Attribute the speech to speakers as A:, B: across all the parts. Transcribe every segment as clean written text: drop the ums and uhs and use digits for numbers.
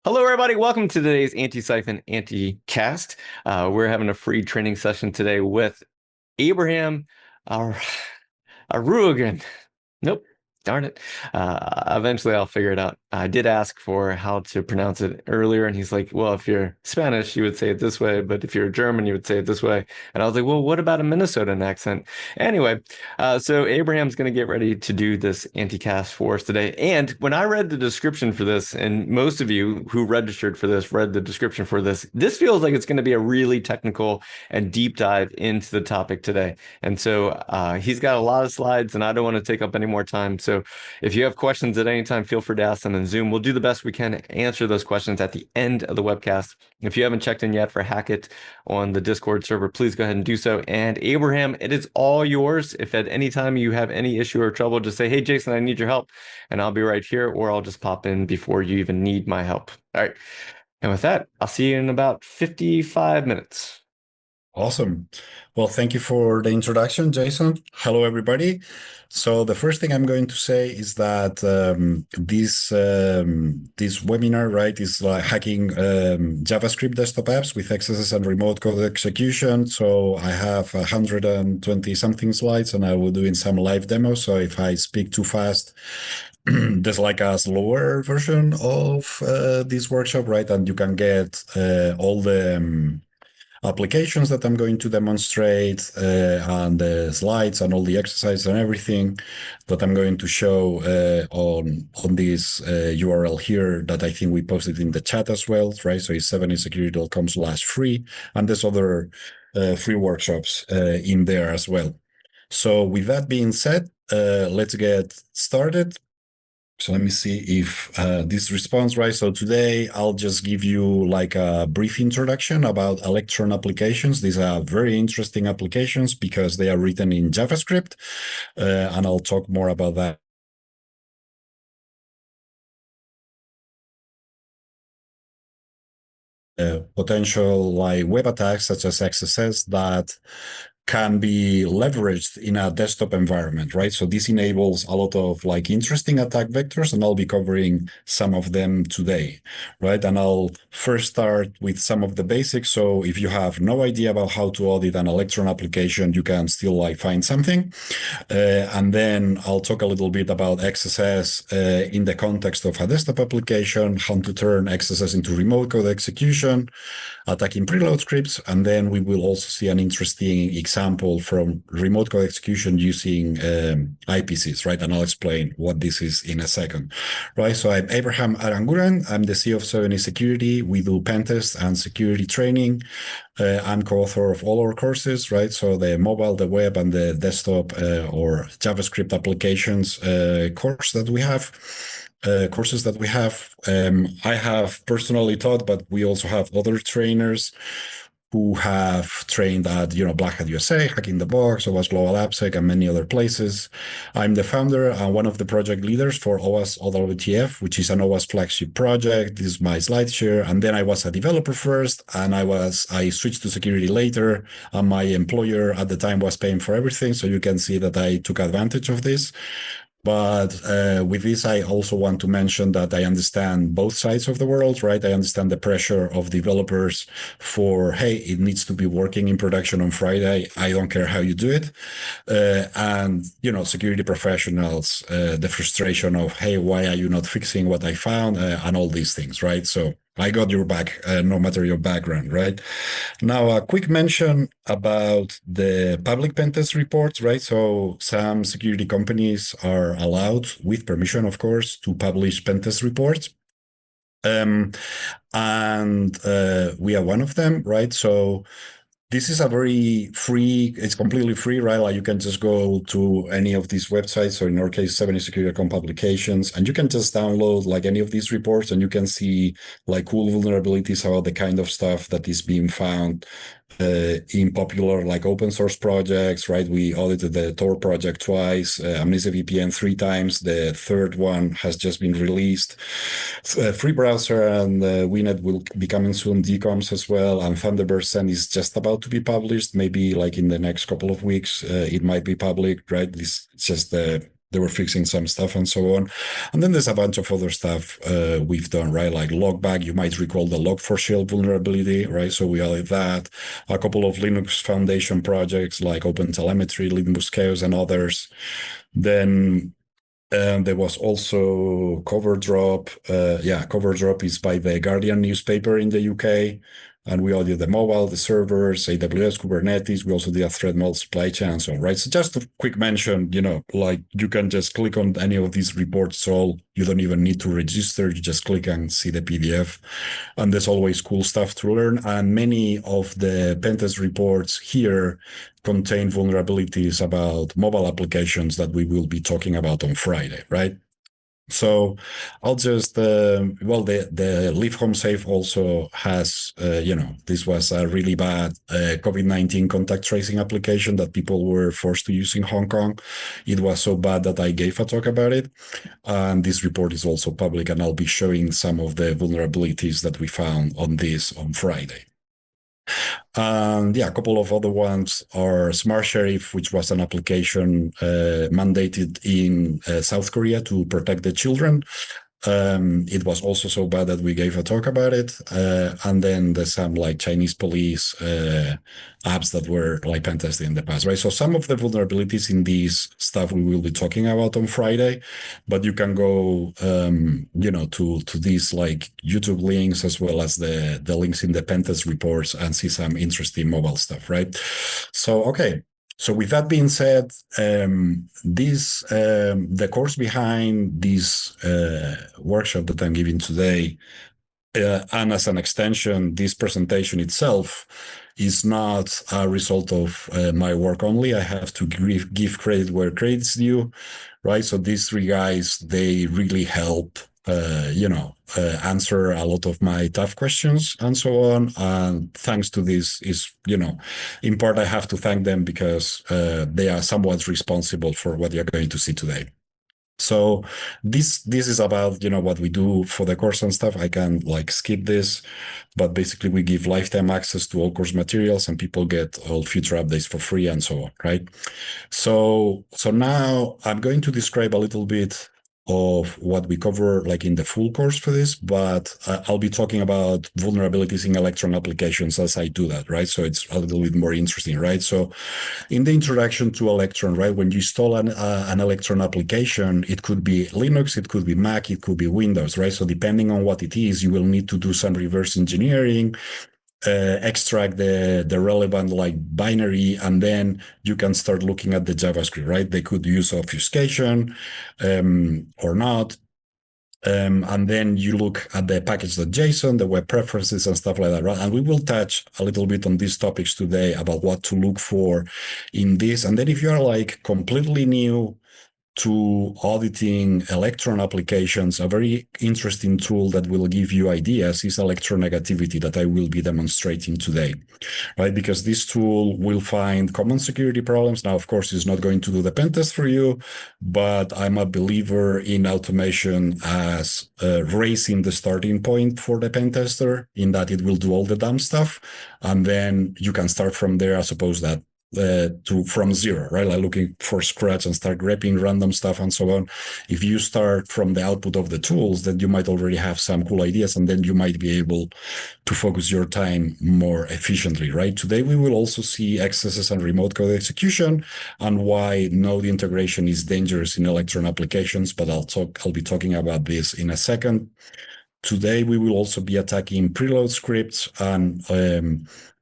A: Hello, everybody. Welcome to today's Antisyphon Anti-Cast. We're having a free training session today with Abraham Aranguren. Nope. Darn it. Eventually I'll figure it out. I did ask for how to pronounce it earlier, and he's like, well, if you're Spanish, you would say it this way, but if you're German, you would say it this way. And I was like, well, what about a Minnesotan accent? Anyway, so Abraham's going to get ready to do this anti-cast for us today. And when I read the description for this, and most of you who registered for this read the description for this, this feels like it's going to be a really technical and deep dive into the topic today. And so he's got a lot of slides, and I don't want to take up any more time. So if you have questions at any time, feel free to ask them in Zoom. We'll do the best we can to answer those questions at the end of the webcast. If you haven't checked in yet for Hackett on the Discord server, please go ahead and do so. And Abraham, it is all yours. If at any time you have any issue or trouble, just say, hey, Jason, I need your help. And I'll be right here, or I'll just pop in before you even need my help. All right. And with that, I'll see you in about 55 minutes.
B: Awesome. Well, thank you for the introduction, Jason. Hello, everybody. So the first thing I'm going to say is that this webinar, right, is like hacking JavaScript desktop apps with XSS and remote code execution. So I have 120 something slides, and I will do in some live demos. So if I speak too fast, there's like a slower version of this workshop, right? And you can get all the applications that I'm going to demonstrate and the slides and all the exercises and everything that I'm going to show on this URL here that I think we posted in the chat as well, right? So it's 7insecurity.com/free, and there's other free workshops in there as well. So with that being said, let's get started. So let me see if this responds, right? So today I'll just give you like a brief introduction about Electron applications. These are very interesting applications because they are written in JavaScript, and I'll talk more about that. Potential like web attacks such as XSS that can be leveraged in a desktop environment, right? So this enables a lot of like interesting attack vectors, and I'll be covering some of them today, right? And I'll first start with some of the basics. So if you have no idea about how to audit an Electron application, you can still like find something. And then I'll talk a little bit about XSS in the context of a desktop application, how to turn XSS into remote code execution, attacking preload scripts, and then we will also see an interesting example from remote code execution using IPCs, right? And I'll explain what this is in a second, right? So I'm Abraham Aranguren. I'm the CEO of 7insecurity. We do pen tests and security training. I'm co-author of all our courses, right? So the mobile, the web, and the desktop or JavaScript applications courses that we have. I have personally taught, but we also have other trainers who have trained at, Black Hat USA, Hack in the Box, OWASP Global AppSec, and many other places. I'm the founder and one of the project leaders for OWASP OWTF, which is an OWASP flagship project. This is my slide share. And then I was a developer first, and I switched to security later, and my employer at the time was paying for everything. So you can see that I took advantage of this. But with this, I also want to mention that I understand both sides of the world, right? I understand the pressure of developers for, hey, it needs to be working in production on Friday. I don't care how you do it. And, security professionals, the frustration of, hey, why are you not fixing what I found? And all these things, right? So I got your back, no matter your background, right? Now, a quick mention about the public pen test reports, right? So some security companies are allowed, with permission, of course, to publish pen test reports. And we are one of them, right? So this is a very free, it's completely free, right? Like you can just go to any of these websites, or in our case, 7insecurity.com publications, and you can just download like any of these reports, and you can see like cool vulnerabilities about the kind of stuff that is being found in popular like open source projects, right? We audited the Tor project twice, Amnesia VPN 3 times. The third one has just been released. Free browser and WeNet will be coming soon, DComs as well, and Thunderbird Send is just about to be published. Maybe like in the next couple of weeks, it might be public, right? This is just the they were fixing some stuff and so on. And then there's a bunch of other stuff we've done, right? Like logback, you might recall the log4shell vulnerability, right? So we added that. A couple of Linux Foundation projects like OpenTelemetry, Linux Chaos, and others. Then there was also Coverdrop. Coverdrop is by the Guardian newspaper in the UK. And we audited the mobile, the servers, AWS, Kubernetes. We also did a threat model supply chain and so on, right? So just a quick mention, like you can just click on any of these reports. So you don't even need to register. You just click and see the PDF. And there's always cool stuff to learn. And many of the pentest reports here contain vulnerabilities about mobile applications that we will be talking about on Friday, right? So I'll just, the Leave Home Safe also has, this was a really bad COVID-19 contact tracing application that people were forced to use in Hong Kong. It was so bad that I gave a talk about it. And this report is also public, and I'll be showing some of the vulnerabilities that we found on this on Friday. And a couple of other ones are Smart Sheriff, which was an application mandated in South Korea to protect the children. It was also so bad that we gave a talk about it. And then there's some like Chinese police apps that were like pen tested in the past, right? So some of the vulnerabilities in this stuff we will be talking about on Friday, but you can go, to these like YouTube links as well as the links in the pen test reports and see some interesting mobile stuff, right? So, okay. So with that being said, the course behind this workshop that I'm giving today, and as an extension, this presentation itself is not a result of my work only. I have to give credit where credit's due, right? So these three guys, they really help answer a lot of my tough questions and so on. And thanks to this is, in part, I have to thank them because they are somewhat responsible for what you're going to see today. So this is about, what we do for the course and stuff. I can like skip this, but basically we give lifetime access to all course materials and people get all future updates for free and so on, right? So now I'm going to describe a little bit of what we cover like in the full course for this, but I'll be talking about vulnerabilities in Electron applications as I do that, right? So it's a little bit more interesting, right? So in the introduction to Electron, right, when you install an Electron application, it could be Linux, it could be Mac, it could be Windows, right? So depending on what it is, you will need to do some reverse engineering, extract the relevant like binary, and then you can start looking at the JavaScript, right? They could use obfuscation or not. And then you look at the package.json, the web preferences and stuff like that, right? And we will touch a little bit on these topics today about what to look for in this. And then if you are like completely new to auditing Electron applications, a very interesting tool that will give you ideas is electronegativity that I will be demonstrating today, right? Because this tool will find common security problems. Now, of course, it's not going to do the pen test for you, but I'm a believer in automation as raising the starting point for the pen tester, in that it will do all the dumb stuff, and then you can start from there as opposed that from zero, right? Like looking for scratch and start grabbing random stuff and so on. If you start from the output of the tools, then you might already have some cool ideas, and then you might be able to focus your time more efficiently, right? Today, we will also see XSS and remote code execution and why node integration is dangerous in Electron applications, but I'll be talking about this in a second. Today, we will also be attacking preload scripts, and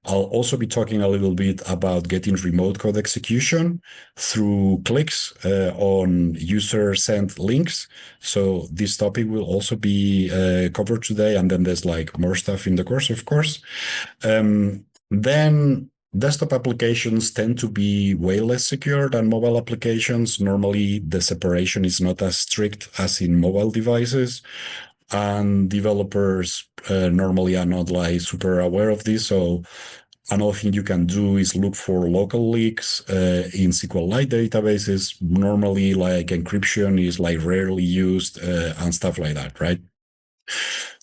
B: I'll also be talking a little bit about getting remote code execution through clicks on user-sent links. So this topic will also be covered today, and then there's like more stuff in the course, of course. Then desktop applications tend to be way less secure than mobile applications. Normally, the separation is not as strict as in mobile devices, and developers normally are not like super aware of this. So another thing you can do is look for local leaks in SQLite databases. Normally, like encryption is like rarely used and stuff like that, right?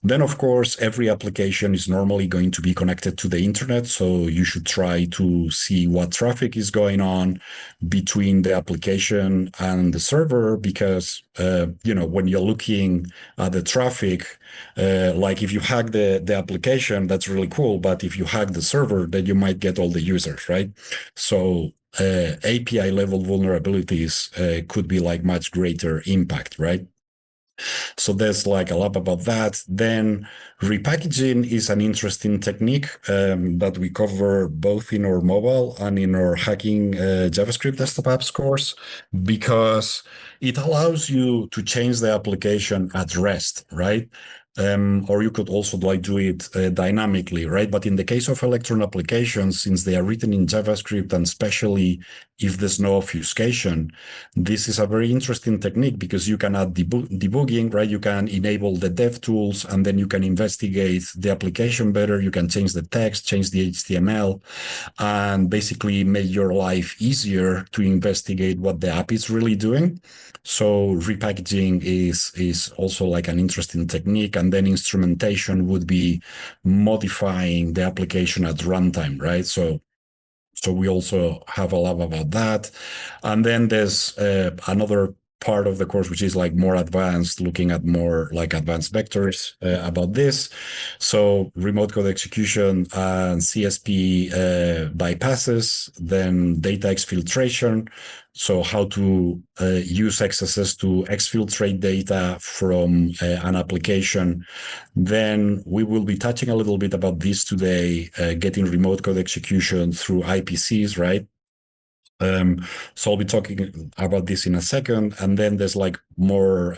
B: Then, of course, every application is normally going to be connected to the internet. So you should try to see what traffic is going on between the application and the server, because, when you're looking at the traffic, like if you hack the application, that's really cool. But if you hack the server, then you might get all the users, right? So API level vulnerabilities could be like much greater impact, right? So there's like a lot about that. Then repackaging is an interesting technique that we cover both in our mobile and in our hacking JavaScript desktop apps course, because it allows you to change the application at rest, right? Or you could also like do it dynamically, right? But in the case of Electron applications, since they are written in JavaScript, and especially if there's no obfuscation, this is a very interesting technique because you can add debugging, right? You can enable the dev tools, and then you can investigate the application better. You can change the text, change the HTML, and basically make your life easier to investigate what the app is really doing. So repackaging is also like an interesting technique. And then instrumentation would be modifying the application at runtime, right? So we also have a lot about that. And then there's another part of the course, which is like more advanced, looking at more like advanced vectors about this. So remote code execution and CSP bypasses, then data exfiltration. So how to use XSS to exfiltrate data from an application. Then we will be touching a little bit about this today, getting remote code execution through IPCs, right? So I'll be talking about this in a second. And then there's like more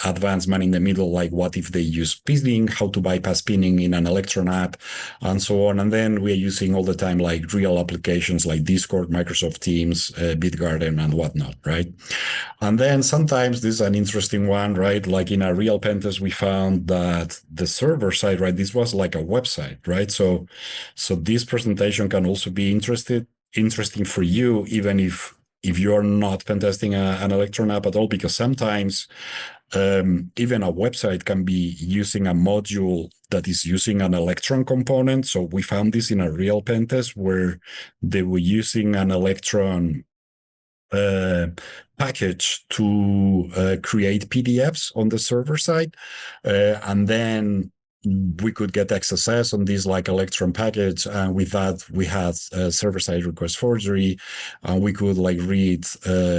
B: advanced man in the middle, like what if they use pinning, how to bypass pinning in an Electron app, and so on. And then we're using all the time like real applications like Discord, Microsoft Teams, Bitgarden, and whatnot, right? And then sometimes this is an interesting one, right? Like in a real pen test, we found that the server side, right? This was like a website, right? So this presentation can also be interesting for you, even if you're not pen testing an Electron app at all, because sometimes even a website can be using a module that is using an Electron component. So we found this in a real pen test where they were using an Electron package to create PDFs on the server side, and then we could get XSS on this like Electron package, and with that we had server-side request forgery, and we could like read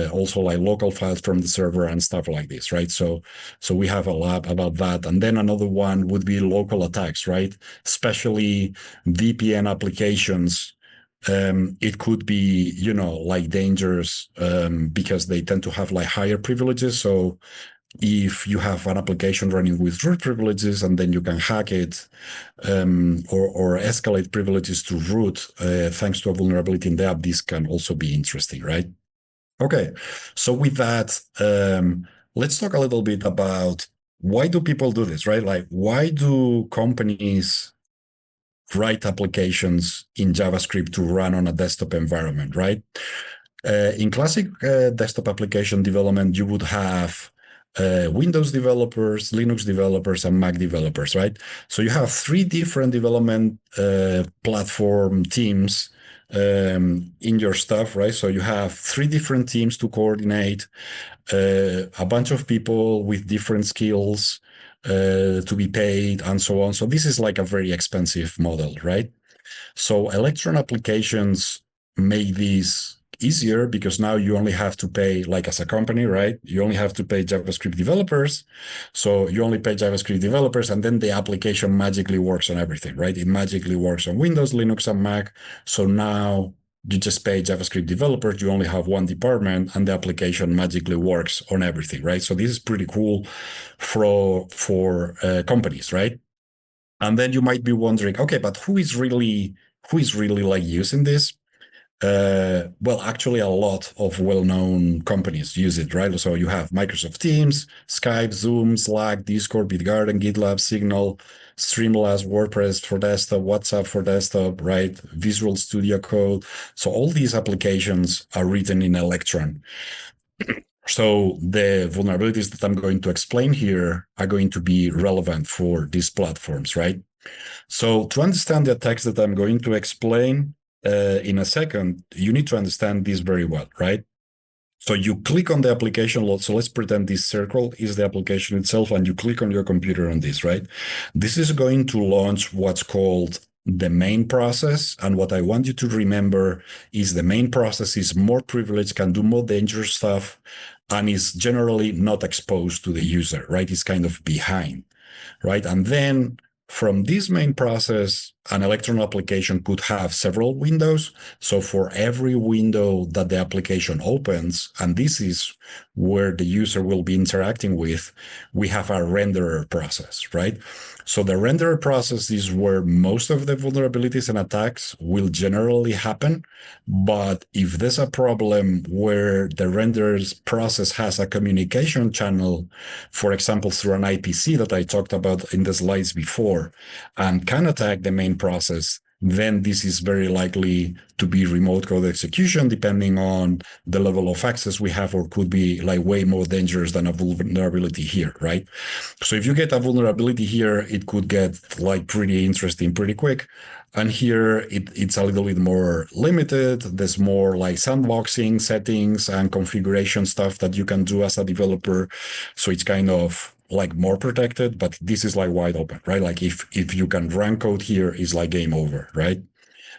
B: also like local files from the server and stuff like this, right? So we have a lot about that. And then another one would be local attacks, right? Especially VPN applications. It could be, like dangerous because they tend to have like higher privileges. So if you have an application running with root privileges and then you can hack it or escalate privileges to root thanks to a vulnerability in the app, this can also be interesting, right? Okay, so with that, let's talk a little bit about why do people do this, right? Like, why do companies write applications in JavaScript to run on a desktop environment, right? In classic desktop application development, you would have Windows developers, Linux developers, and Mac developers, right? So you have three different development platform teams in your stuff, right? So you have three different teams to coordinate, a bunch of people with different skills to be paid, and so on. So this is like a very expensive model, right? So Electron applications make this easier because now you only have to pay, like as a company, right? You only have to pay JavaScript developers. So you only pay JavaScript developers, and then the application magically works on everything, right? It magically works on Windows, Linux, and Mac. So now you just pay JavaScript developers, you only have one department, and the application magically works on everything, right? So this is pretty cool for companies, right? And then you might be wondering, okay, but who is really like using this? Well, actually, a lot of well-known companies use it, right? So you have Microsoft Teams, Skype, Zoom, Slack, Discord, Bitgarden, GitLab, Signal, Streamlabs, WordPress for desktop, WhatsApp for desktop, right? Visual Studio Code. So all these applications are written in Electron. So the vulnerabilities that I'm going to explain here are going to be relevant for these platforms, right? So to understand the attacks that I'm going to explain in a second, you need to understand this very well, right? So you click on the application. So let's pretend this circle is the application itself, and you click on your computer on this, right? This is going to launch what's called the main process. And what I want you to remember is the main process is more privileged, can do more dangerous stuff, and is generally not exposed to the user, right? It's kind of behind, right? And then from this main process, an Electron application could have several windows. So for every window that the application opens, and this is where the user will be interacting with, we have a renderer process, right? So the renderer process is where most of the vulnerabilities and attacks will generally happen. But if there's a problem where the renderers process has a communication channel, for example, through an IPC that I talked about in the slides before, and can attack the main process, then this is very likely to be remote code execution, depending on the level of access we have, or could be like way more dangerous than a vulnerability here, right? So if you get a vulnerability here, it could get like pretty interesting pretty quick. And here it's a little bit more limited. There's more like sandboxing settings and configuration stuff that you can do as a developer. So it's kind of like more protected, but this is like wide open, right? Like if you can run code here, is like game over, right?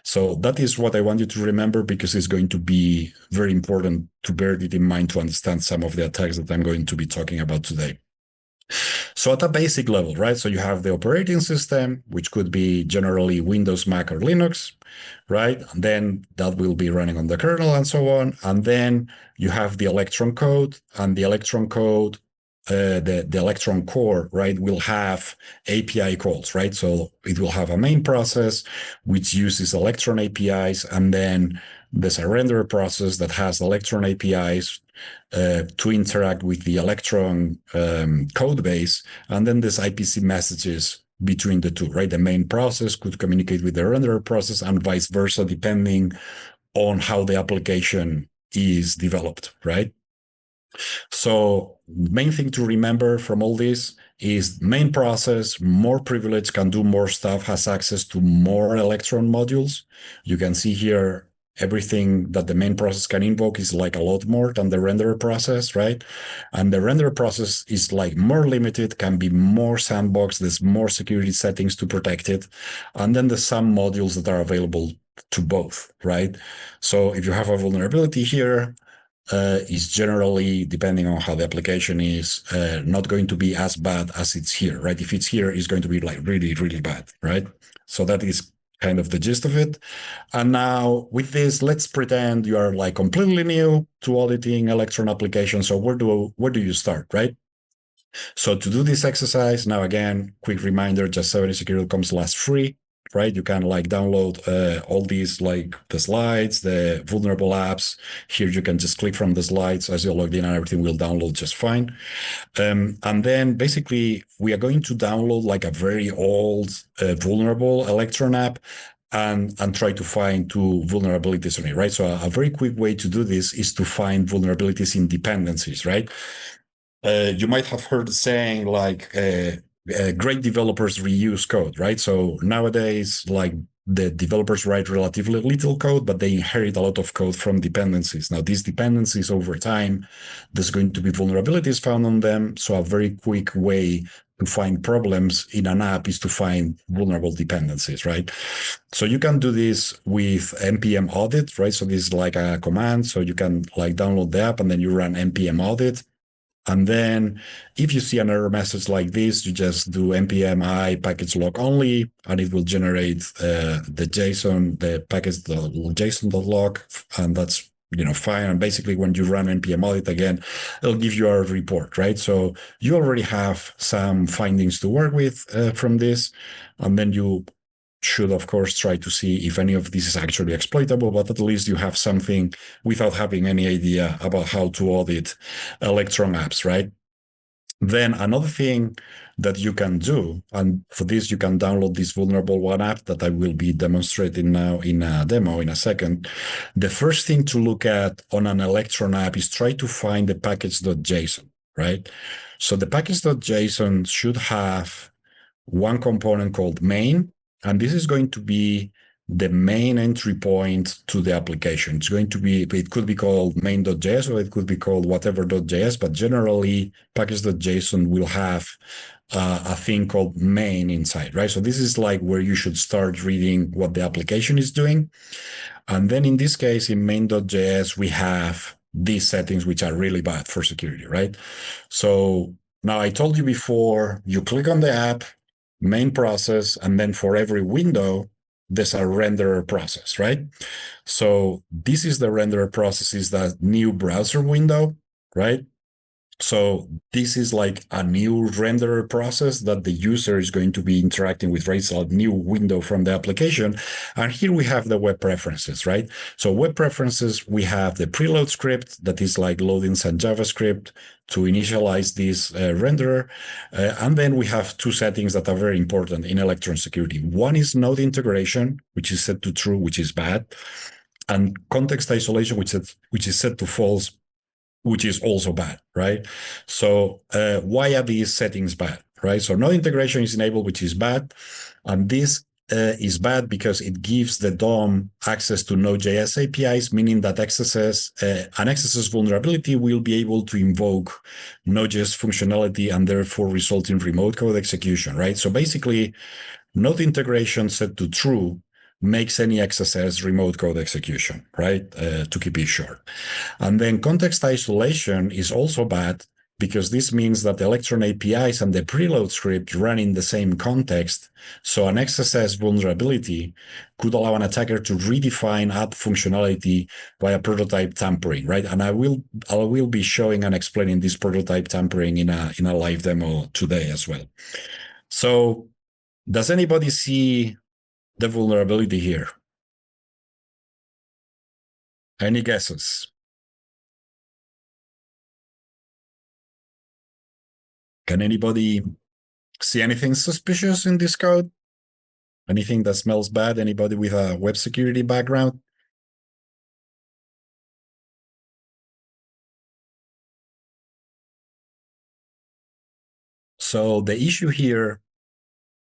B: So that is what I want you to remember, because it's going to be very important to bear it in mind to understand some of the attacks that I'm going to be talking about today. So at a basic level, right? So you have the operating system, which could be generally Windows, Mac, or Linux, right? And then that will be running on the kernel and so on. And then you have the Electron code, and the Electron code, the Electron core, right, will have API calls, right? So it will have a main process which uses Electron APIs, and then there's a renderer process that has Electron APIs to interact with the Electron code base, and then there's IPC messages between the two, right? The main process could communicate with the renderer process and vice versa, depending on how the application is developed, right? So main thing to remember from all this is main process, more privilege, can do more stuff, has access to more Electron modules. You can see here everything that the main process can invoke is like a lot more than the renderer process, right? And the renderer process is like more limited, can be more sandboxed, there's more security settings to protect it. And then there's some modules that are available to both, right? So if you have a vulnerability here, is generally, depending on how the application is, not going to be as bad as it's here, right? If it's here, it's going to be like really, really bad, right? So that is kind of the gist of it. And now with this, let's pretend you are like completely new to auditing Electron applications. So where do you start, right? So to do this exercise, now again, quick reminder, just 70security.com/free, right? You can like download all these, like the slides, the vulnerable apps. Here you can just click from the slides as you're logged in, and everything will download just fine. And then basically we are going to download like a very old vulnerable Electron app and try to find two vulnerabilities on it, right? So a very quick way to do this is to find vulnerabilities in dependencies, right? You might have heard saying like great developers reuse code, right? So nowadays, like the developers write relatively little code, but they inherit a lot of code from dependencies. Now, these dependencies over time, there's going to be vulnerabilities found on them. So a very quick way to find problems in an app is to find vulnerable dependencies, right? So you can do this with npm audit, right? So this is like a command. So you can like download the app and then you run npm audit. And then if you see an error message like this, you just do npm I package log only, and it will generate the JSON, the package, the JSON.log, and that's fine. And basically when you run npm audit again, it'll give you a report, right? So you already have some findings to work with from this, and then you should, of course, try to see if any of this is actually exploitable, but at least you have something without having any idea about how to audit Electron apps, right? Then another thing that you can do, and for this you can download this vulnerable one app that I will be demonstrating now in a demo in a second. The first thing to look at on an Electron app is try to find the package.json, right? So the package.json should have one component called main, and this is going to be the main entry point to the application. It's going to be, it could be called main.js or it could be called whatever.js, but generally package.json will have a thing called main inside, right? So this is like where you should start reading what the application is doing. And then in this case, in main.js, we have these settings, which are really bad for security, right? So now I told you before, you click on the app, main process, and then for every window, there's a renderer process, right? So this is the renderer process, is that new browser window, right? So this is like a new renderer process that the user is going to be interacting with, right? It's a new window from the application. And here we have the web preferences, right? So web preferences, we have the preload script that is like loading some JavaScript to initialize this renderer. And then we have two settings that are very important in Electron security. One is node integration, which is set to true, which is bad. And context isolation, which is set to false, which is also bad, right? So why are these settings bad, right? So node integration is enabled, which is bad. And this is bad because it gives the DOM access to Node.js APIs, meaning that an XSS vulnerability will be able to invoke Node.js functionality and therefore result in remote code execution, right? So basically, node integration set to true makes any XSS remote code execution, right? To keep it short. And then context isolation is also bad because this means that the Electron APIs and the preload script run in the same context. So an XSS vulnerability could allow an attacker to redefine app functionality via prototype tampering, right? And I will be showing and explaining this prototype tampering in a live demo today as well. So does anybody see the vulnerability here? Any guesses? Can anybody see anything suspicious in this code? Anything that smells bad? Anybody with a web security background? So the issue here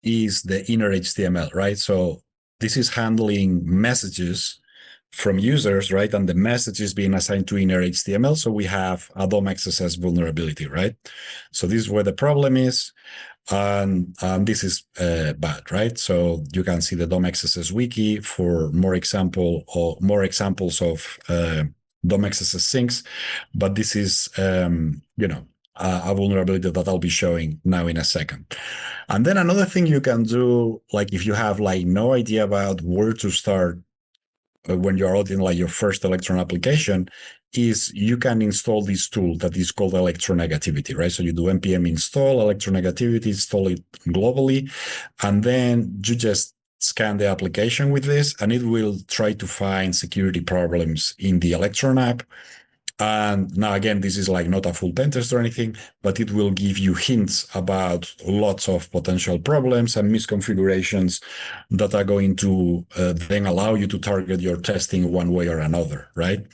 B: is the inner HTML, right? So this is handling messages from users, right? And the message is being assigned to inner HTML. So we have a DOM XSS vulnerability, right? So this is where the problem is. And this is bad, right? So you can see the DOM XSS wiki for more examples of DOM XSS syncs. But this is, a vulnerability that I'll be showing now in a second. And then another thing you can do, like if you have like no idea about where to start when you're auditing like your first Electron application, is you can install this tool that is called electronegativity, right? So you do npm install electronegativity, install it globally, and then you just scan the application with this, and it will try to find security problems in the Electron app. And now, again, this is like not a full pen test or anything, but it will give you hints about lots of potential problems and misconfigurations that are going to then allow you to target your testing one way or another, right?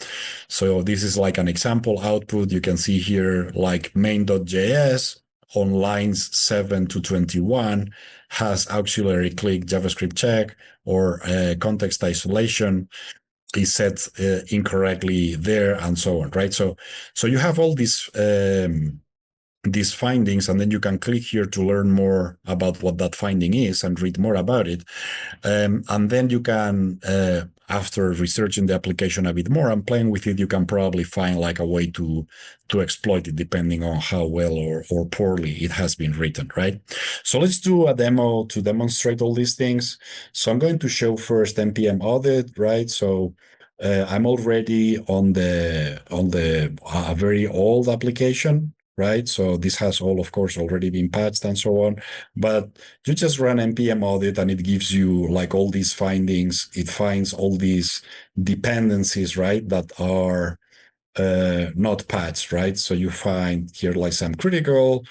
B: So this is like an example output. You can see here like main.js on lines 7 to 21 has auxiliary click JavaScript check or context isolation is set incorrectly there, and so on, right? So you have all these findings, and then you can click here to learn more about what that finding is and read more about it. And then you can, after researching the application a bit more and playing with it, you can probably find like a way to exploit it depending on how well or poorly it has been written, right? So let's do a demo to demonstrate all these things. So I'm going to show first npm audit, right? So I'm already on a very old application, right? So this has all, of course, already been patched and so on. But you just run npm audit and it gives you like all these findings. It finds all these dependencies, right, that are not patched, right? So you find here like some critical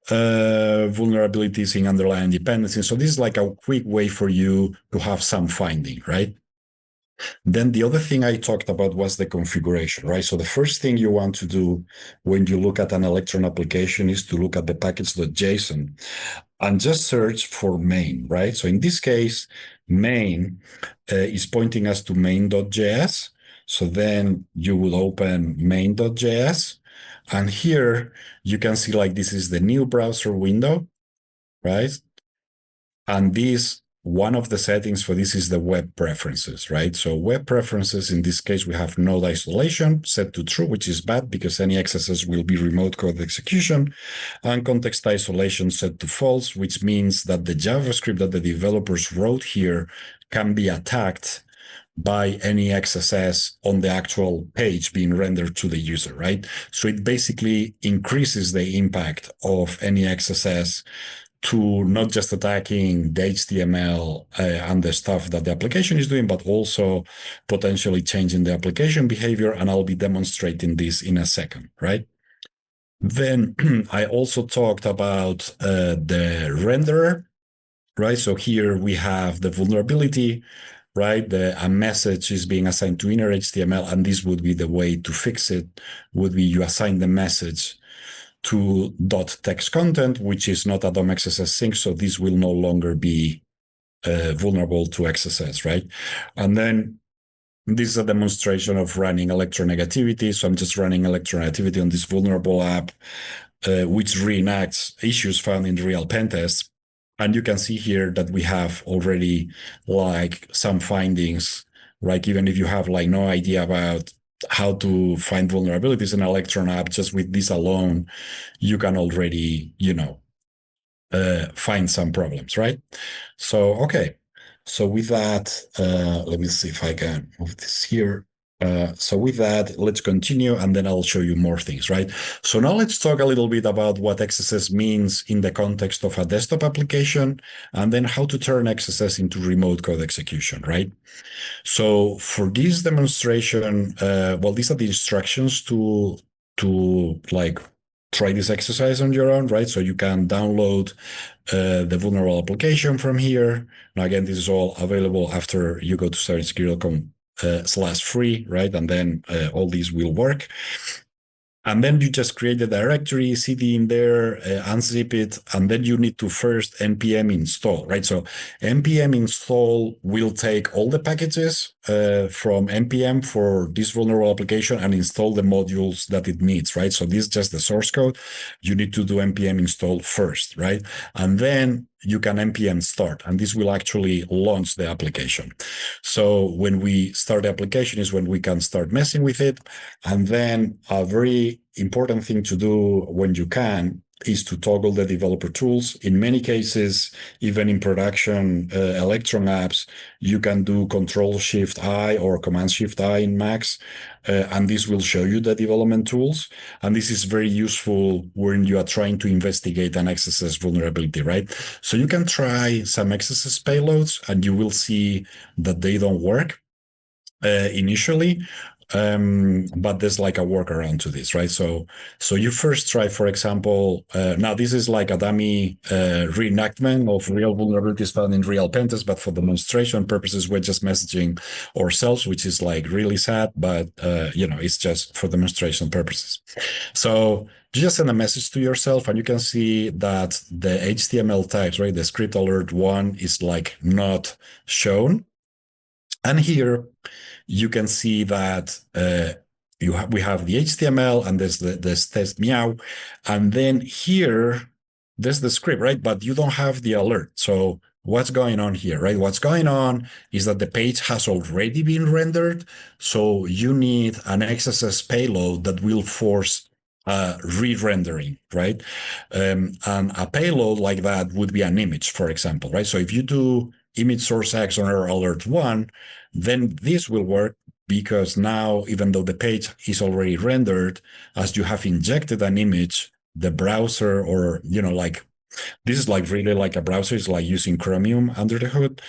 B: vulnerabilities in underlying dependencies. So this is like a quick way for you to have some finding, right? Then the other thing I talked about was the configuration, right? So the first thing you want to do when you look at an Electron application is to look at the package.json and just search for main, right? So in this case, main is pointing us to main.js. So then you will open main.js. And here you can see like this is the new browser window, right? And this, one of the settings for this is the web preferences, right? So web preferences, in this case, we have node isolation set to true, which is bad because any XSS will be remote code execution, and context isolation set to false, which means that the JavaScript that the developers wrote here can be attacked by any XSS on the actual page being rendered to the user, right? So it basically increases the impact of any XSS to not just attacking the HTML and the stuff that the application is doing, but also potentially changing the application behavior. And I'll be demonstrating this in a second, right? Then I also talked about the renderer, right? So here we have the vulnerability, right? A message is being assigned to inner HTML, and this would be the way to fix it, would be you assign the message to .text content, which is not a DOM XSS sync, so this will no longer be vulnerable to XSS, right? And then this is a demonstration of running electronegativity. So I'm just running electronegativity on this vulnerable app, which reenacts issues found in the real pen tests. And you can see here that we have already like some findings, right? Even if you have like no idea about how to find vulnerabilities in Electron app, just with this alone, you can already, find some problems, right? So, okay. So with that, let me see if I can move this here. So with that, let's continue, and then I'll show you more things, right? So now let's talk a little bit about what XSS means in the context of a desktop application, and then how to turn XSS into remote code execution, right? So for this demonstration, well, these are the instructions to like try this exercise on your own, right? So you can download the vulnerable application from here. Now, again, this is all available after you go to cybersecurity.com/free, right? And then all these will work. And then you just create the directory, cd in there, unzip it, and then you need to first npm install, right? So npm install will take all the packages from npm for this vulnerable application and install the modules that it needs, right? So this is just the source code. You need to do npm install first, right? And then you can npm start, and this will actually launch the application. So when we start the application is when we can start messing with it. And then a very important thing to do when you can is to toggle the developer tools. In many cases, even in production Electron apps, you can do Control-Shift-I or Command-Shift-I in Macs, and this will show you the development tools. And this is very useful when you are trying to investigate an XSS vulnerability, right? So you can try some XSS payloads, and you will see that they don't work initially. But there's like a workaround to this, right? So you first try, for example, now this is like a dummy reenactment of real vulnerabilities found in real pentests, but for demonstration purposes, we're just messaging ourselves, which is like really sad, but it's just for demonstration purposes. So you just send a message to yourself, and you can see that the HTML tags, right? The script alert one is like not shown. And here you can see that we have the HTML, and there's this test meow, and then here there's the script, right? But you don't have the alert. So what's going on here, right? What's going on is that the page has already been rendered. So you need an XSS payload that will force re-rendering, right? And a payload like that would be an image, for example, right? So if you do image source X on error alert 1, then this will work, because now, even though the page is already rendered, as you have injected an image, the browser, or, like, this is like really like a browser, is like using Chromium under the hood.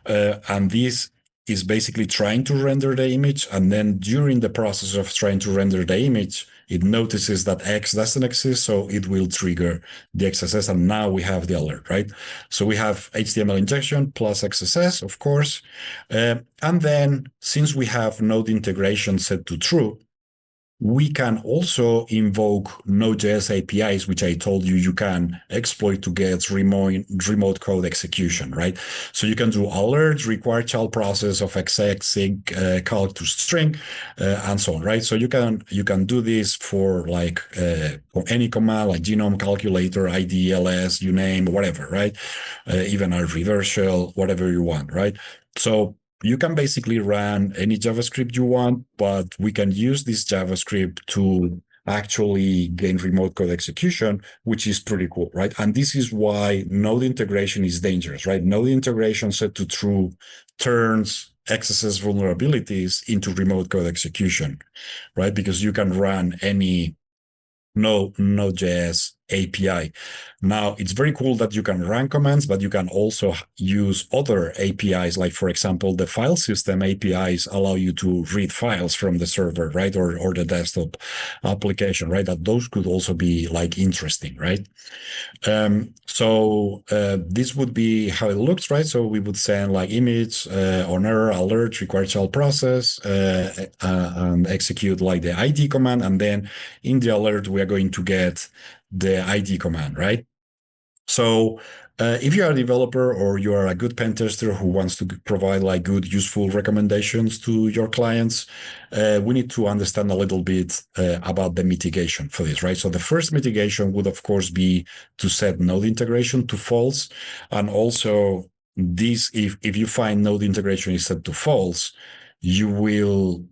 B: And this is basically trying to render the image, and then during the process of trying to render the image, it notices that X doesn't exist, so it will trigger the XSS, and now we have the alert, right? So we have HTML injection plus XSS, of course, and then since we have node integration set to true, we can also invoke Node.js APIs, which I told you you can exploit to get remote code execution, right? So you can do alerts, require child process of exec, sig, calc to string, and so on, right? So you can do this for for any command like genome calculator, ID, ls, you name, whatever, right? Even a reverse shell, whatever you want, right? So you can basically run any JavaScript you want, but we can use this JavaScript to actually gain remote code execution, which is pretty cool, right? And this is why node integration is dangerous, right? Node integration set to true turns XSS vulnerabilities into remote code execution, right? Because you can run any Node.js API. Now, it's very cool that you can run commands, but you can also use other APIs. Like, for example, the file system APIs allow you to read files from the server, right? Or the desktop application, right? That those could also be like interesting, right? So this would be how it looks, right? So we would send like image on error alert, require child process, and execute like the ID command. And then in the alert, we are going to get the ID command, right? So if you are a developer or you are a good pen tester who wants to provide like good, useful recommendations to your clients, we need to understand a little bit about the mitigation for this, right? So the first mitigation would, of course, be to set node integration to false. And also this, if you find node integration is set to false, you will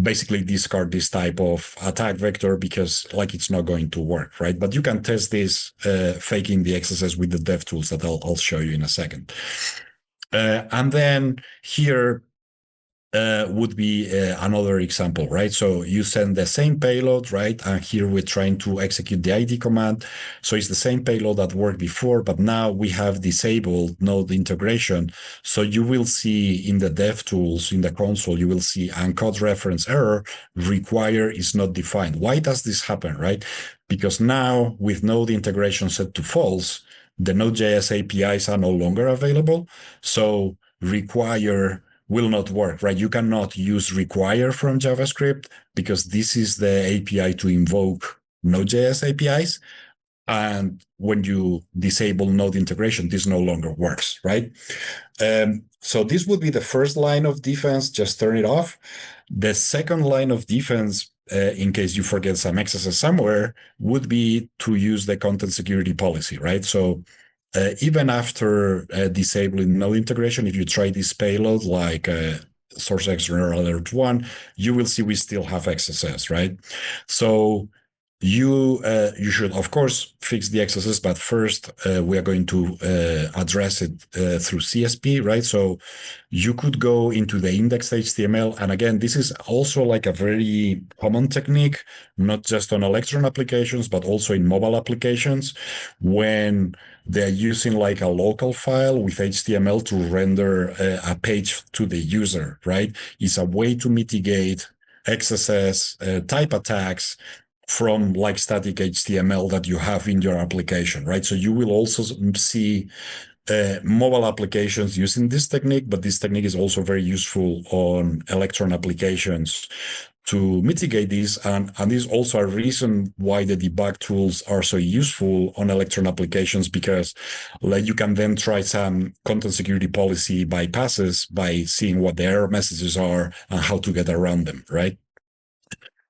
B: basically discard this type of attack vector because like it's not going to work, right? But you can test this faking the XSS with the dev tools that I'll show you in a second. And then here would be another example, right? So you send the same payload, right? And here we're trying to execute the ID command. So it's the same payload that worked before, but now we have disabled node integration. So you will see in the dev tools, in the console, you will see uncaught reference error, require is not defined. Why does this happen, right? Because now with node integration set to false, the Node.js APIs are no longer available. So require will not work, right? You cannot use require from JavaScript because this is the API to invoke Node.js APIs. And when you disable node integration, this no longer works, right? So this would be the first line of defense, just turn it off. The second line of defense, in case you forget some XSS somewhere, would be to use the content security policy, right? So even after disabling node integration, if you try this payload like source external alert 1, you will see we still have XSS, right? So you should, of course, fix the XSS, but first we are going to address it through CSP, right? So you could go into the index.html. And again, this is also like a very common technique, not just on Electron applications, but also in mobile applications when they're using like a local file with HTML to render a page to the user, right? It's a way to mitigate XSS type attacks from like static HTML that you have in your application, right? So you will also see mobile applications using this technique, but this technique is also very useful on Electron applications to mitigate this. And this is also a reason why the debug tools are so useful on Electron applications, because like you can then try some content security policy bypasses by seeing what the error messages are and how to get around them, right?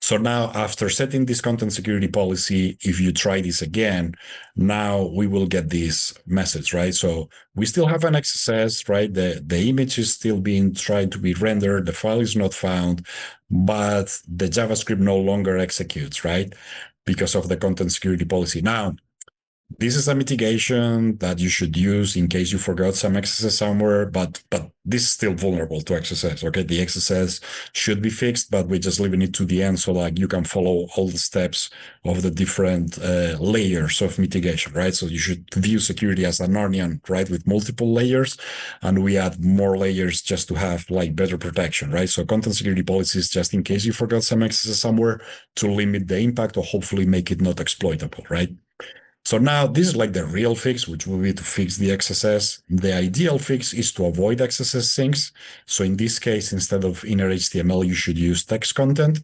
B: So now after setting this content security policy, if you try this again, now we will get this message, right? So we still have an XSS, right? The image is still being tried to be rendered. The file is not found, but the JavaScript no longer executes, right? Because of the content security policy. Now, This is a mitigation that you should use in case you forgot some XSS somewhere, but this is still vulnerable to XSS. Okay, the XSS should be fixed, but we're just leaving it to the end so like you can follow all the steps of the different layers of mitigation, right? So you should view security as an onion, right, with multiple layers, and we add more layers just to have like better protection, right? So content security policies just in case you forgot some XSS somewhere to limit the impact or hopefully make it not exploitable, right? So now this is like the real fix, which will be to fix the XSS. The ideal fix is to avoid XSS sinks. So in this case, instead of inner HTML, you should use text content.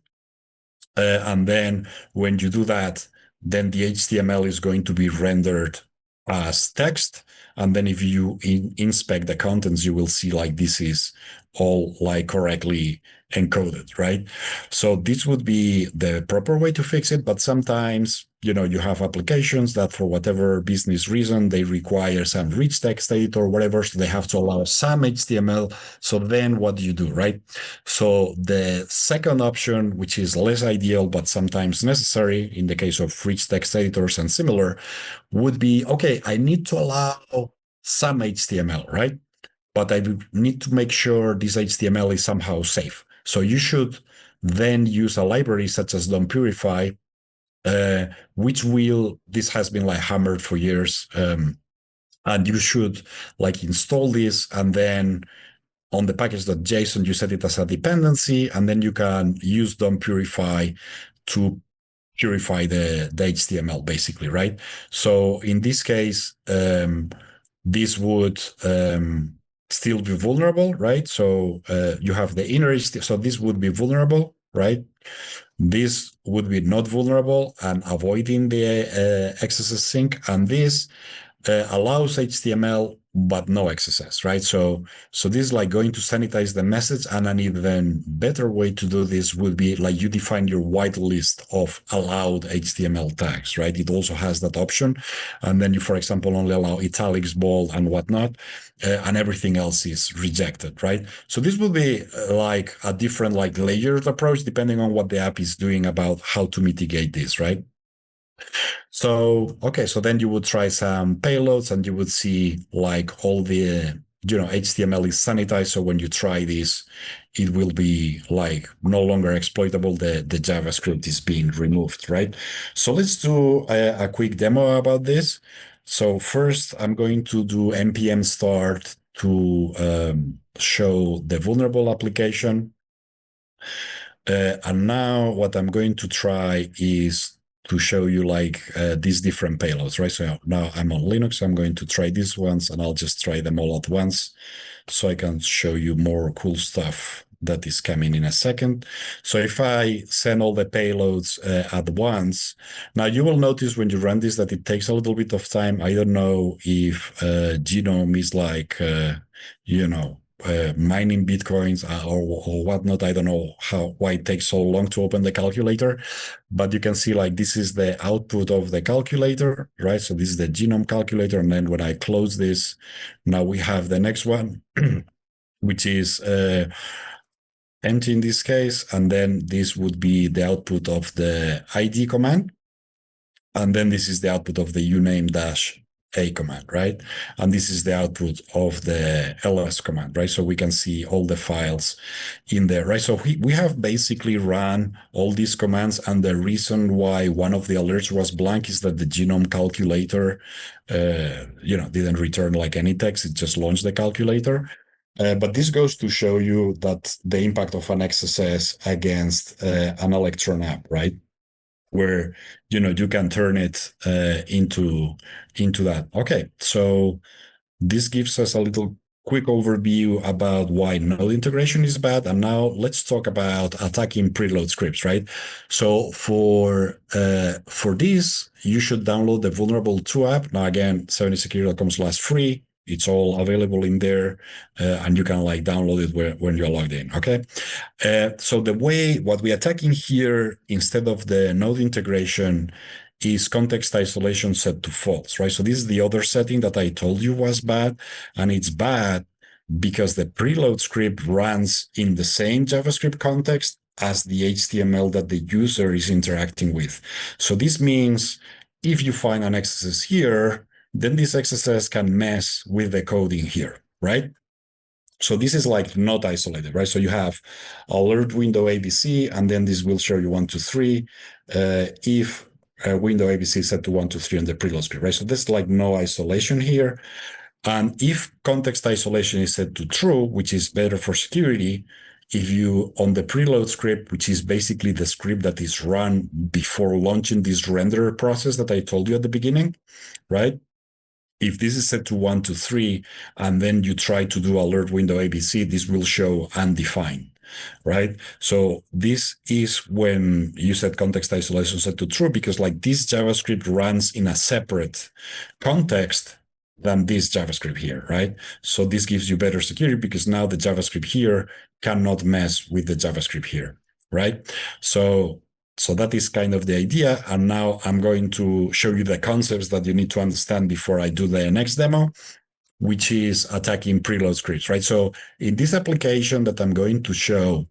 B: And then when you do that, then the HTML is going to be rendered as text. And then if you inspect the contents, you will see like this is all like correctly encoded, right? So this would be the proper way to fix it. But sometimes, you know, you have applications that for whatever business reason, they require some rich text editor or whatever. So they have to allow some HTML. So then what do you do, right? So the second option, which is less ideal, but sometimes necessary in the case of rich text editors and similar, would be, okay, I need to allow some HTML, right? But I need to make sure this HTML is somehow safe. So you should then use a library such as DOM Purify, which this has been like hammered for years. And you should like install this, and then on the package.json, you set it as a dependency, and then you can use DOM Purify to purify the HTML, basically, right? So in this case, this would still be vulnerable, right? So you have the inner HTML, so this would be vulnerable, right? This would be not vulnerable and avoiding the XSS sync, and this allows HTML but no XSS, right? So this is like going to sanitize the message, and an even better way to do this would be like you define your whitelist of allowed HTML tags, right? It also has that option, and then you, for example, only allow italics, bold, and whatnot, and everything else is rejected, right? So this would be like a different like layered approach depending on what the app is doing about how to mitigate this, right? So, okay, so then you would try some payloads and you would see like all the, HTML is sanitized. So when you try this, it will be like no longer exploitable. The JavaScript is being removed, right? So let's do a quick demo about this. So first, I'm going to do npm start to show the vulnerable application. And now what I'm going to try is to show you like these different payloads, right? So now I'm on Linux, so I'm going to try these ones, and I'll just try them all at once so I can show you more cool stuff that is coming in a second. So if I send all the payloads at once, now you will notice when you run this that it takes a little bit of time. I don't know if Genome is like, mining bitcoins or whatnot. I don't know why it takes so long to open the calculator, but you can see like this is the output of the calculator, right? So this is the genome calculator, and then when I close this, now we have the next one, which is empty in this case, and then this would be the output of the ID command, and then this is the output of the uname -a command, right? And this is the output of the ls command, right? So we can see all the files in there, right? So we have basically run all these commands, and the reason why one of the alerts was blank is that the genome calculator, didn't return like any text. It just launched the calculator. But this goes to show you that the impact of an XSS against an Electron app, right? Where you can turn it into that. Okay, so this gives us a little quick overview about why node integration is bad. And now let's talk about attacking preload scripts, right? So for this, you should download the vulnerable2 app. Now again, 70security.com/free. It's all available in there, and you can like download it when you're logged in. Okay. So what we're attacking here instead of the node integration is context isolation set to false, right? So this is the other setting that I told you was bad, and it's bad because the preload script runs in the same JavaScript context as the HTML that the user is interacting with. So this means if you find an XSS here, then this XSS can mess with the coding here, right? So this is like not isolated, right? So you have alert window ABC, and then this will show you 1, 2, 3. If window ABC is set to 1, 2, 3 on the preload script, right? So there's like no isolation here. And if context isolation is set to true, which is better for security, if you on the preload script, which is basically the script that is run before launching this render process that I told you at the beginning, right? If this is set to 1 to 3, and then you try to do alert window ABC, this will show undefined, right? So this is when you set context isolation set to true, because like this JavaScript runs in a separate context than this JavaScript here, right? So this gives you better security because now the JavaScript here cannot mess with the JavaScript here, right? So that is kind of the idea. And now I'm going to show you the concepts that you need to understand before I do the next demo, which is attacking preload scripts, right? So in this application that I'm going to show,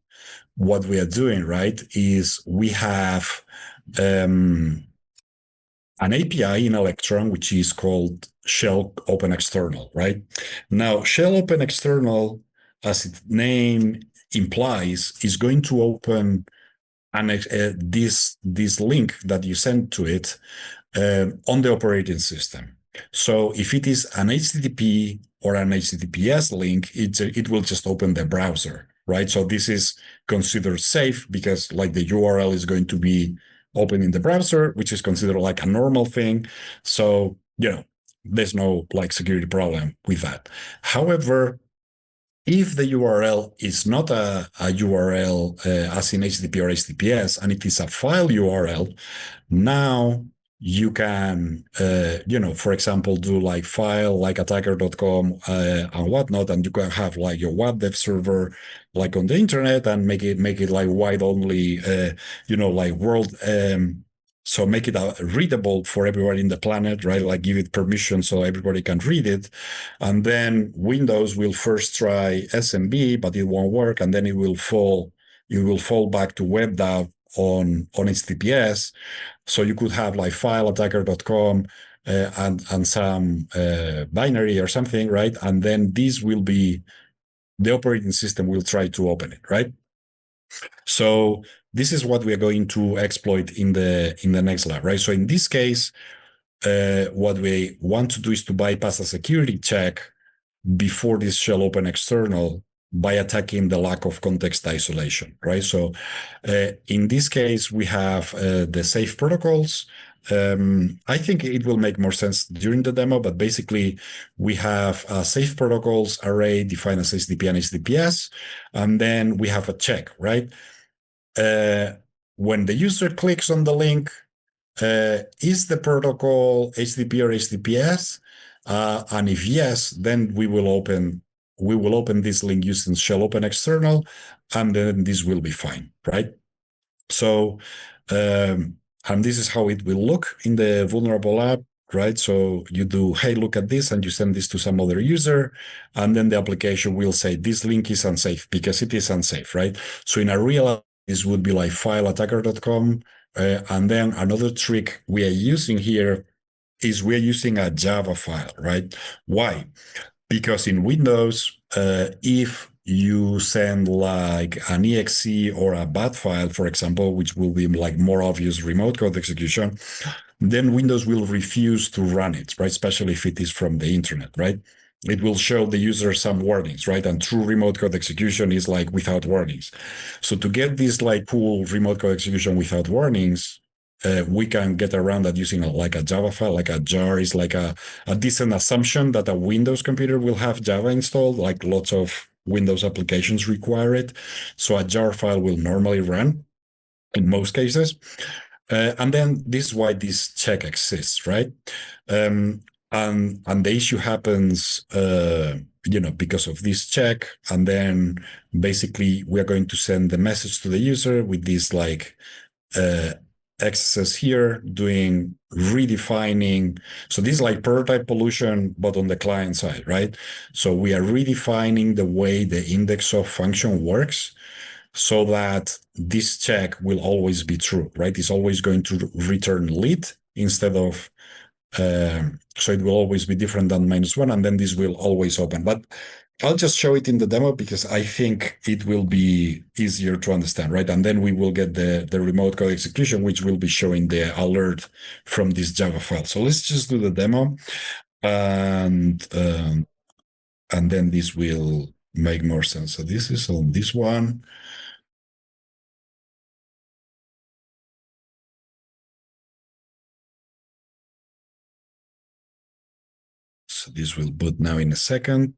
B: what we are doing, right, is we have an API in Electron, which is called shell open external, right? Now, shell open external, as its name implies, is going to open this link that you send to it on the operating system. So if it is an HTTP or an HTTPS link, it will just open the browser, right? So this is considered safe because like the URL is going to be open in the browser, which is considered like a normal thing. So, there's no like security problem with that. However, if the URL is not a URL as in HTTP or HTTPS, and it is a file URL, now you can, for example, do like file like attacker.com and whatnot, and you can have like your web dev server like on the internet and make it like wide only, like world. So make it readable for everybody in the planet, right? Like give it permission so everybody can read it. And then Windows will first try SMB, but it won't work. And then it will fall back to WebDAV on HTTPS. So you could have like file attacker.com and some binary or something, right? And then this will be, the operating system will try to open it, right? So this is what we are going to exploit in the next lab, right? So in this case, what we want to do is to bypass a security check before this shell open external by attacking the lack of context isolation, right? So in this case, we have the safe protocols. I think it will make more sense during the demo, but basically we have a safe protocols array defined as HTTP and HTTPS, and then we have a check, right? When the user clicks on the link, is the protocol HTTP or HTTPS? And if yes, then we will open this link using shell open external, and then this will be fine, right? So, and this is how it will look in the vulnerable app, right? So you do, hey, look at this, and you send this to some other user, and then the application will say this link is unsafe because it is unsafe, right? So in a real app, this would be like fileattacker.com. And then another trick we are using here is we're using a Java file, right? Why? Because in Windows, if you send like an exe or a bat file, for example, which will be like more obvious remote code execution, then Windows will refuse to run it, right? Especially if it is from the internet, right? It will show the user some warnings, right? And true remote code execution is like without warnings. So to get this like cool remote code execution without warnings, we can get around that using like a Java file, like a jar is like a decent assumption that a Windows computer will have Java installed, like lots of Windows applications require it. So a jar file will normally run in most cases. And then this is why this check exists, right? And the issue happens, because of this check. And then basically we are going to send the message to the user with this like XSS here doing redefining. So this is like prototype pollution, but on the client side, right? So we are redefining the way the index of function works so that this check will always be true, right? It's always going to return lit instead of, so it will always be different than -1, and then this will always open. But I'll just show it in the demo because I think it will be easier to understand, right? And then we will get the remote code execution, which will be showing the alert from this Java file. So let's just do the demo, and then this will make more sense. So this is on this one. So this will boot now in a second.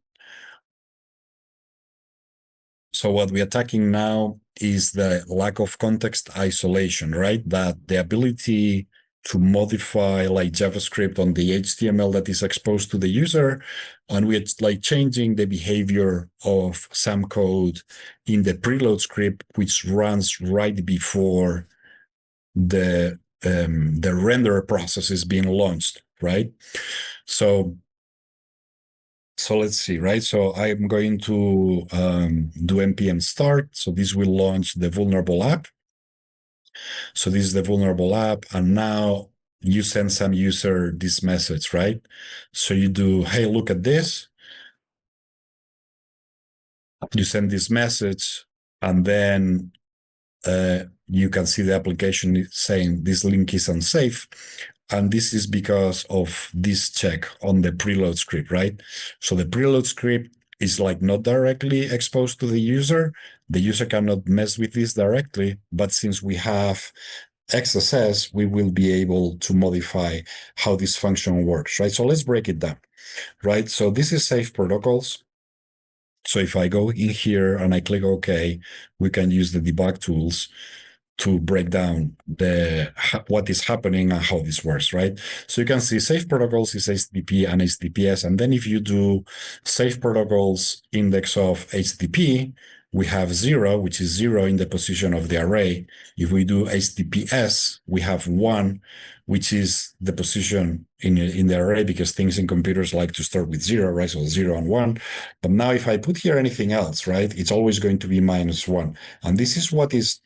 B: So what we're attacking now is the lack of context isolation, right? That the ability to modify like JavaScript on the HTML that is exposed to the user, and we're like changing the behavior of some code in the preload script, which runs right before the render process is being launched, right? So let's see, right? So I'm going to do npm start. So this will launch the vulnerable app. So this is the vulnerable app. And now you send some user this message, right? So you do, hey, look at this. You send this message, and then you can see the application saying this link is unsafe. And this is because of this check on the preload script, right? So the preload script is like not directly exposed to the user. The user cannot mess with this directly, but since we have XSS, we will be able to modify how this function works, right? So let's break it down, right? So this is safe protocols. So if I go in here and I click OK, we can use the debug tools to break down what is happening and how this works, right? So you can see safe protocols is HTTP and HTTPS. And then if you do safe protocols index of HTTP, we have 0, which is 0 in the position of the array. If we do HTTPS, we have 1, which is the position in the array, because things in computers like to start with 0, right? So 0 and 1. But now if I put here anything else, right, it's always going to be -1. And this is what is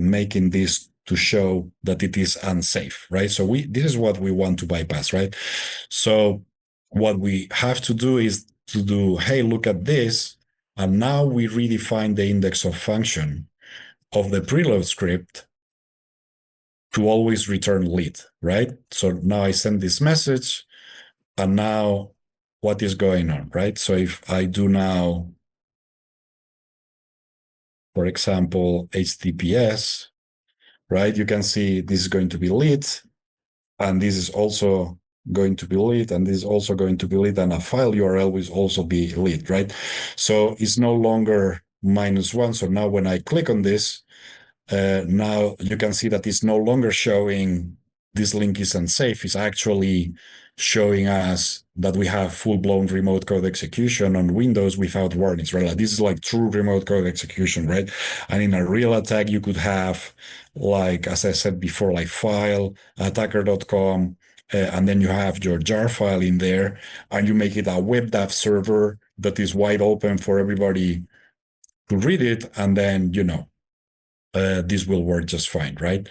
B: making this to show that it is unsafe, right? So this is what we want to bypass, right? So what we have to do is to do, hey, look at this. And now we redefine the index of function of the preload script to always return lead, right? So now I send this message, and now what is going on, right? So if I do now, for example, HTTPS, right? You can see this is going to be lead, and this is also going to be lead, and this is also going to be lead, and a file URL will also be lead, right? So it's no longer -1. So now when I click on this, now you can see that it's no longer showing this link is unsafe. It's actually showing us that we have full-blown remote code execution on Windows without warnings, right? Like this is like true remote code execution, right? And in a real attack, you could have, like, as I said before, like file, attacker.com, and then you have your jar file in there, and you make it a web dev server that is wide open for everybody to read it, and then, this will work just fine, right?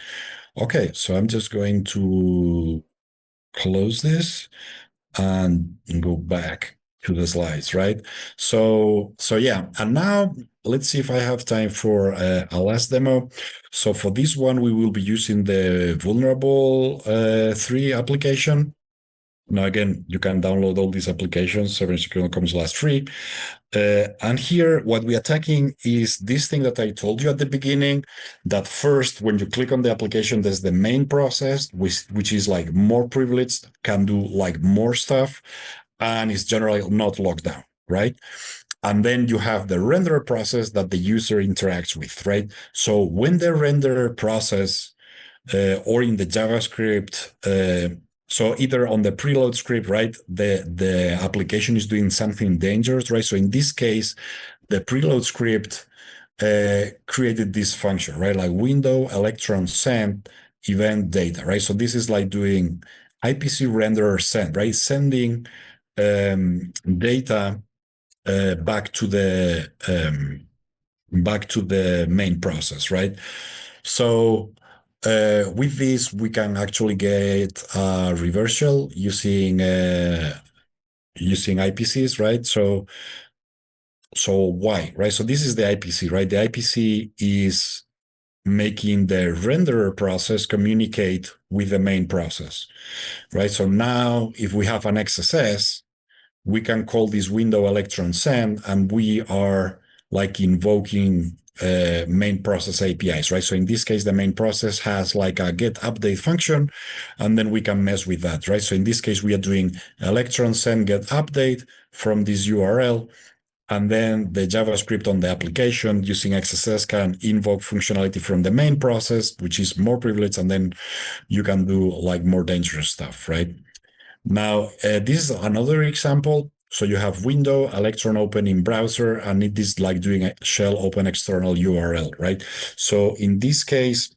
B: Okay, so I'm just going to close this and go back to the slides, right? So yeah, and now let's see if I have time for a last demo. So for this one, we will be using the vulnerable 3 application. Now, again, you can download all these applications, severinsecure.com/free. And here, what we're attacking is this thing that I told you at the beginning, that first, when you click on the application, there's the main process, which is like more privileged, can do like more stuff, and is generally not locked down, right? And then you have the render process that the user interacts with, right? So when the render process or in the JavaScript, so either on the preload script, right, the application is doing something dangerous, right? So in this case, the preload script created this function, right? Like window electron send event data, right? So this is like doing IPC render send, right? Sending data back to the main process, right? So With this, we can actually get a reversal using IPCs, right? So why, right? So this is the IPC, right? The IPC is making the renderer process communicate with the main process, right? So now if we have an XSS, we can call this window Electron send, and we are like invoking main process APIs, right? So in this case, the main process has like a get update function, and then we can mess with that, right? So in this case, we are doing Electron send get update from this URL, and then the JavaScript on the application using XSS can invoke functionality from the main process, which is more privileged, and then you can do like more dangerous stuff, right? Now, this is another example. So you have window, Electron open in browser, and it is like doing a shell open external URL, right? So in this case,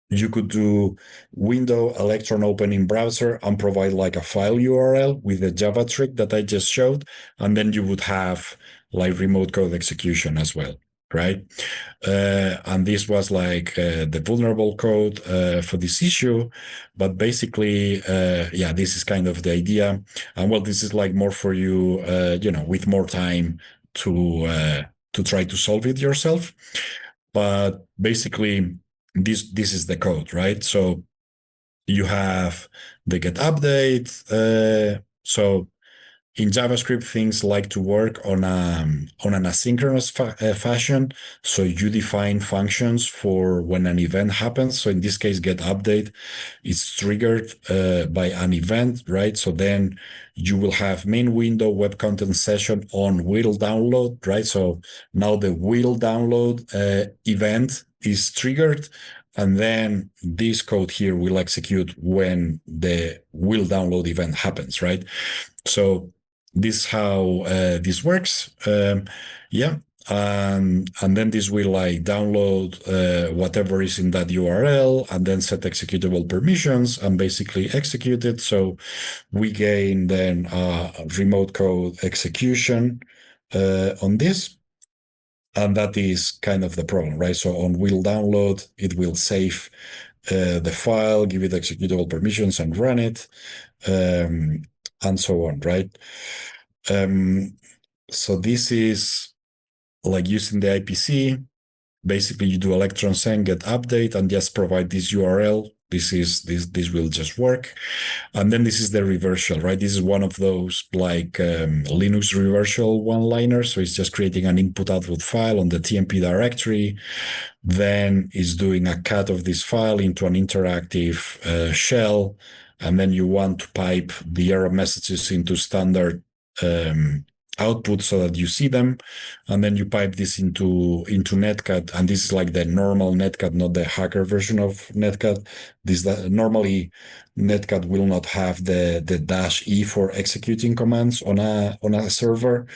B: you could do window Electron open in browser and provide like a file URL with the Java trick that I just showed. And then you would have like remote code execution as well, right? And this was like the vulnerable code for this issue. But basically, yeah, this is kind of the idea. And well, this is like more for you, with more time to try to solve it yourself. But basically, this is the code, right? So you have the get update. So in JavaScript, things like to work on an asynchronous fashion. So you define functions for when an event happens. So in this case, get update is triggered by an event, right? So then you will have main window web content session on will download, right? So now the will download event is triggered. And then this code here will execute when the will download event happens, right? So this is how this works. Yeah. And then this will like download whatever is in that URL and then set executable permissions and basically execute it. So we gain then remote code execution on this. And that is kind of the problem, right? So on will download, it will save the file, give it executable permissions and run it, and so on, right? So this is like using the IPC. Basically, you do Electron send get update and just provide this URL. This will just work. And then this is the reversal, right? This is one of those like Linux reversal one-liners. So it's just creating an input output file on the TMP directory, then is doing a cut of this file into an interactive shell. And then you want to pipe the error messages into standard output so that you see them, and then you pipe this into netcat, and this is like the normal netcat, not the hacker version of netcat. Normally netcat will not have the -e for executing commands on a server.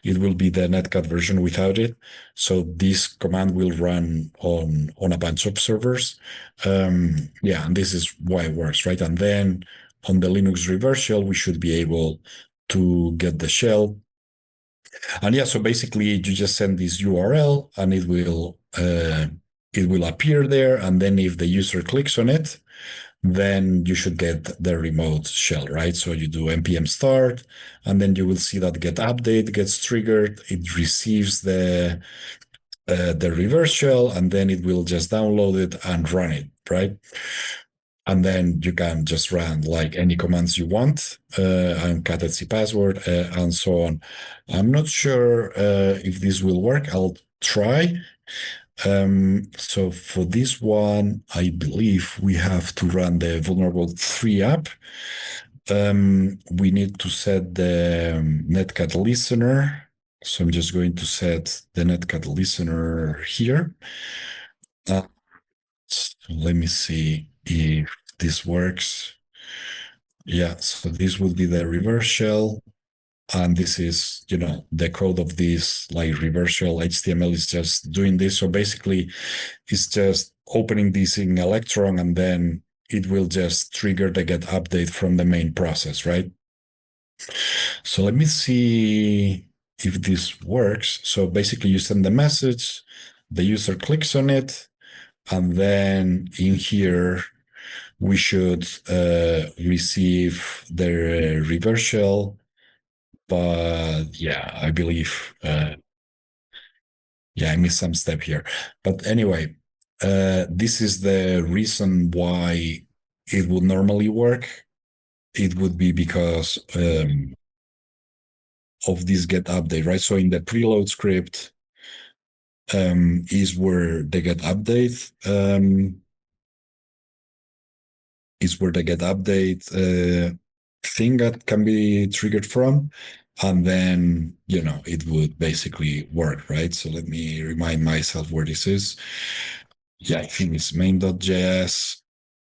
B: It will be the netcat version without it. So this command will run on a bunch of servers. Yeah, and this is why it works, right? And then on the Linux reverse shell, we should be able to get the shell. And yeah, so basically you just send this URL and it will appear there. And then if the user clicks on it, then you should get the remote shell, right? So you do npm start, and then you will see that get update gets triggered. It receives the reverse shell, and then it will just download it and run it, right? And then you can just run like any commands you want, and cat etc password, and so on. I'm not sure if this will work. I'll try. So for this one, I believe we have to run the vulnerable3 app. We need to set the netcat listener. So I'm just going to set the netcat listener here. So let me see if this works. Yeah, so this will be the reverse shell. And this is, the code of this like reverse shell HTML is just doing this. So basically it's just opening this in Electron, and then it will just trigger the get update from the main process, right? So let me see if this works. So basically you send the message, the user clicks on it, And then in here, we should receive the reverse shell. But yeah, I believe, yeah, I missed some step here. But anyway, this is the reason why it would normally work. It would be because of this get update, right? So in the preload script is where the get update thing that can be triggered from, and then it would basically work, right? So let me remind myself where this is. Yeah, I think it's main.js,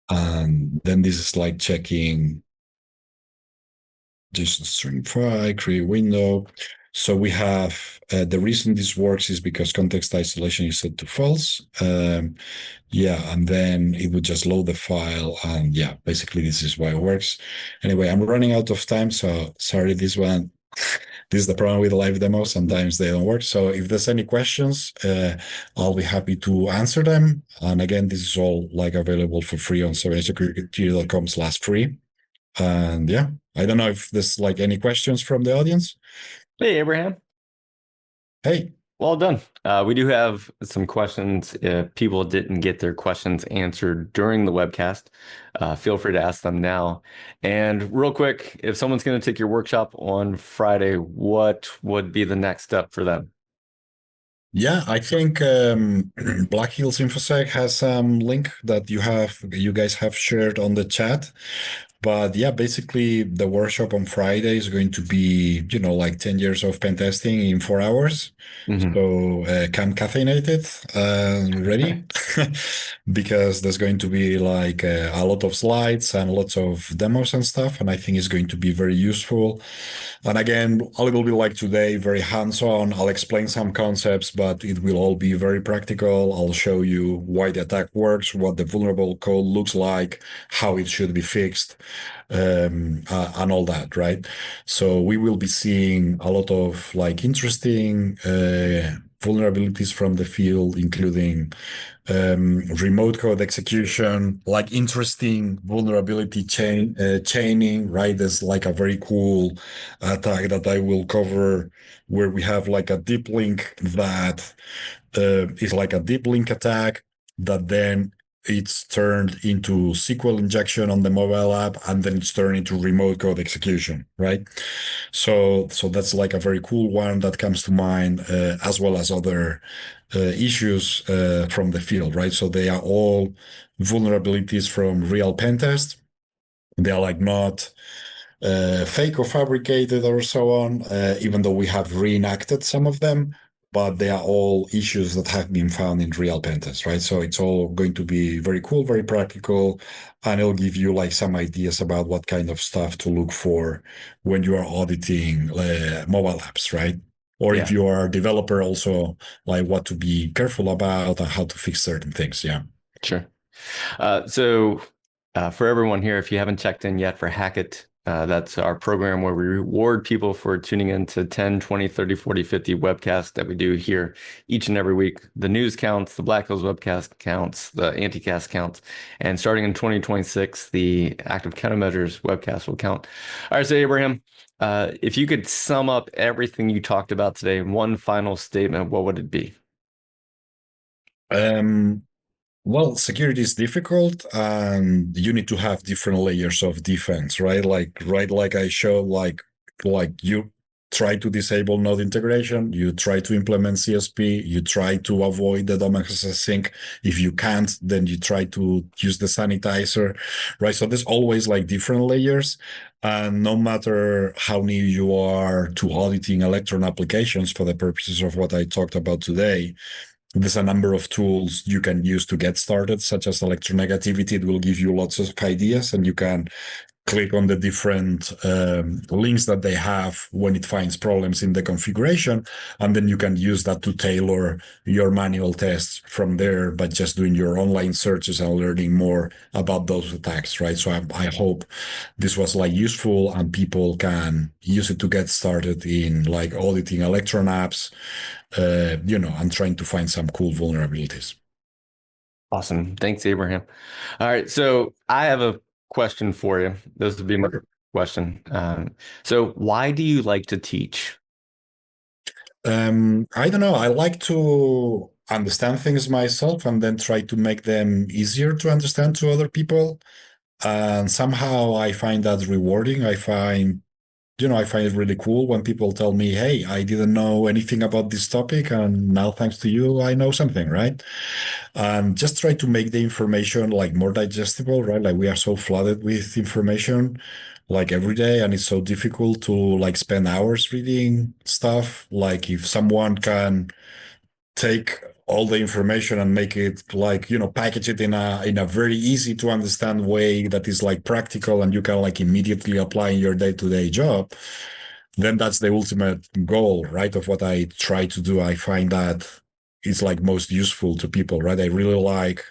B: and then this is like checking JSON string file, create window. So we have the reason this works is because context isolation is set to false. Yeah, and then it would just load the file, and yeah, basically this is why it works. Anyway, I'm running out of time, so sorry, this one. This is the problem with live demos. Sometimes they don't work. So if there's any questions, I'll be happy to answer them. And again, this is all like available for free on cybersecurity.com/free. And yeah, I don't know if there's like any questions from the audience.
A: Hey, Abraham.
B: Hey.
A: Well done. We do have some questions. If people didn't get their questions answered during the webcast, feel free to ask them now. And real quick, if someone's going to take your workshop on Friday, what would be the next step for them?
B: Yeah, I think Black Hills Infosec has some link that you guys have shared on the chat. But yeah, basically the workshop on Friday is going to be, like 10 years of pen testing in 4 hours.
A: Mm-hmm.
B: So come caffeinated, ready, because there's going to be like a lot of slides and lots of demos and stuff. And I think it's going to be very useful. And again, a little bit like today, very hands-on. I'll explain some concepts, but it will all be very practical. I'll show you why the attack works, what the vulnerable code looks like, how it should be fixed, and all that, right? So we will be seeing a lot of like interesting vulnerabilities from the field, including remote code execution, like interesting vulnerability chaining, right? There's like a very cool attack that I will cover where we have like a deep link that is like a deep link attack that then it's turned into SQL injection on the mobile app, and then it's turned into remote code execution, right? So that's like a very cool one that comes to mind, as well as other issues from the field, right? So they are all vulnerabilities from real pen test. They are like not fake or fabricated or so on, even though we have reenacted some of them, but they are all issues that have been found in real pen tests, right? So it's all going to be very cool, very practical, and it'll give you like some ideas about what kind of stuff to look for when you are auditing mobile apps, right? Or if
A: Yeah,
B: you are a developer, also like what to be careful about and how to fix certain things. Yeah.
A: sure. So for everyone here, if you haven't checked in yet for Hackett, that's our program where we reward people for tuning in to 10, 20, 30, 40, 50 webcasts that we do here each and every week. The news counts, the Black Hills webcast counts, the Anticast counts, and starting in 2026, the active countermeasures webcast will count. All right, so Abraham, if you could sum up everything you talked about today in one final statement, what would it be?
B: Um, Well, security is difficult, and you need to have different layers of defense, right? Like I showed, like you try to disable node integration, you try to implement CSP, you try to avoid the DOM XSS sync. If you can't, then you try to use the sanitizer, right? So there's always like different layers, and no matter how new you are to auditing Electron applications for the purposes of what I talked about today, there's a number of tools you can use to get started, such as electronegativity. It will give you lots of ideas, and you can click on the different links that they have when it finds problems in the configuration. And then you can use that to tailor your manual tests from there by just doing your online searches and learning more about those attacks, right? So I hope this was like useful and people can use it to get started in like auditing Electron apps, and trying to find some cool vulnerabilities.
A: Awesome. Thanks, Abraham. All right. So I have a question for you. This would be my question. So why do you like to teach?
B: I don't know. I like to understand things myself and then try to make them easier to understand to other people. And somehow I find that rewarding. I find it really cool when people tell me, "Hey, I didn't know anything about this topic, and now thanks to you, I know something," right? And just try to make the information like more digestible, right? Like we are so flooded with information like every day, and it's so difficult to like spend hours reading stuff. Like if someone can take all the information and make it like, package it in a very easy to understand way that is like practical and you can like immediately apply in your day-to-day job, then that's the ultimate goal, right? Of what I try to do. I find that it's like most useful to people, right? I really like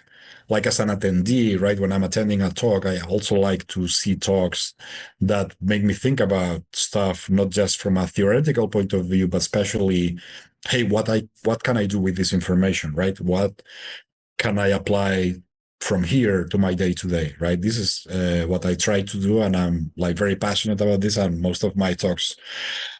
B: as an attendee, right? When I'm attending a talk, I also like to see talks that make me think about stuff, not just from a theoretical point of view, but especially, hey, what can I do with this information, right? What can I apply from here to my day to day, right? This is what I try to do, and I'm like very passionate about this. And most of my talks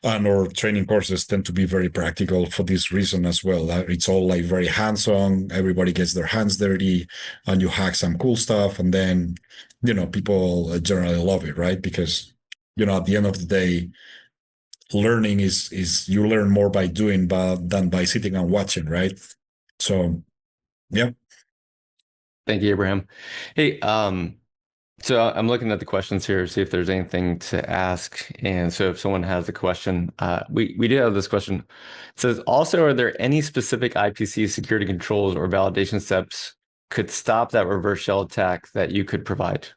B: and or training courses tend to be very practical for this reason as well. It's all like very hands-on. Everybody gets their hands dirty, and you hack some cool stuff, and then people generally love it, right? Because at the end of the day, learning is you learn more by doing than by sitting and watching, right? So yeah.
A: Thank you, Abraham. Hey, so I'm looking at the questions here, see if there's anything to ask. And so if someone has a question, we do have this question. It says, also, are there any specific IPC security controls or validation steps could stop that reverse shell attack that you could provide?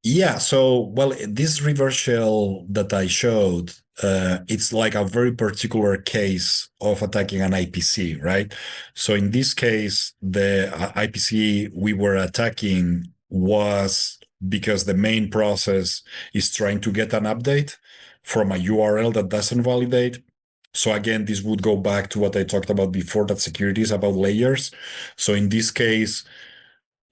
B: Yeah, so well, this reverse shell that I showed, it's like a very particular case of attacking an IPC, right? So in this case, the IPC we were attacking was because the main process is trying to get an update from a URL that doesn't validate. So again, this would go back to what I talked about before, that security is about layers. So in this case,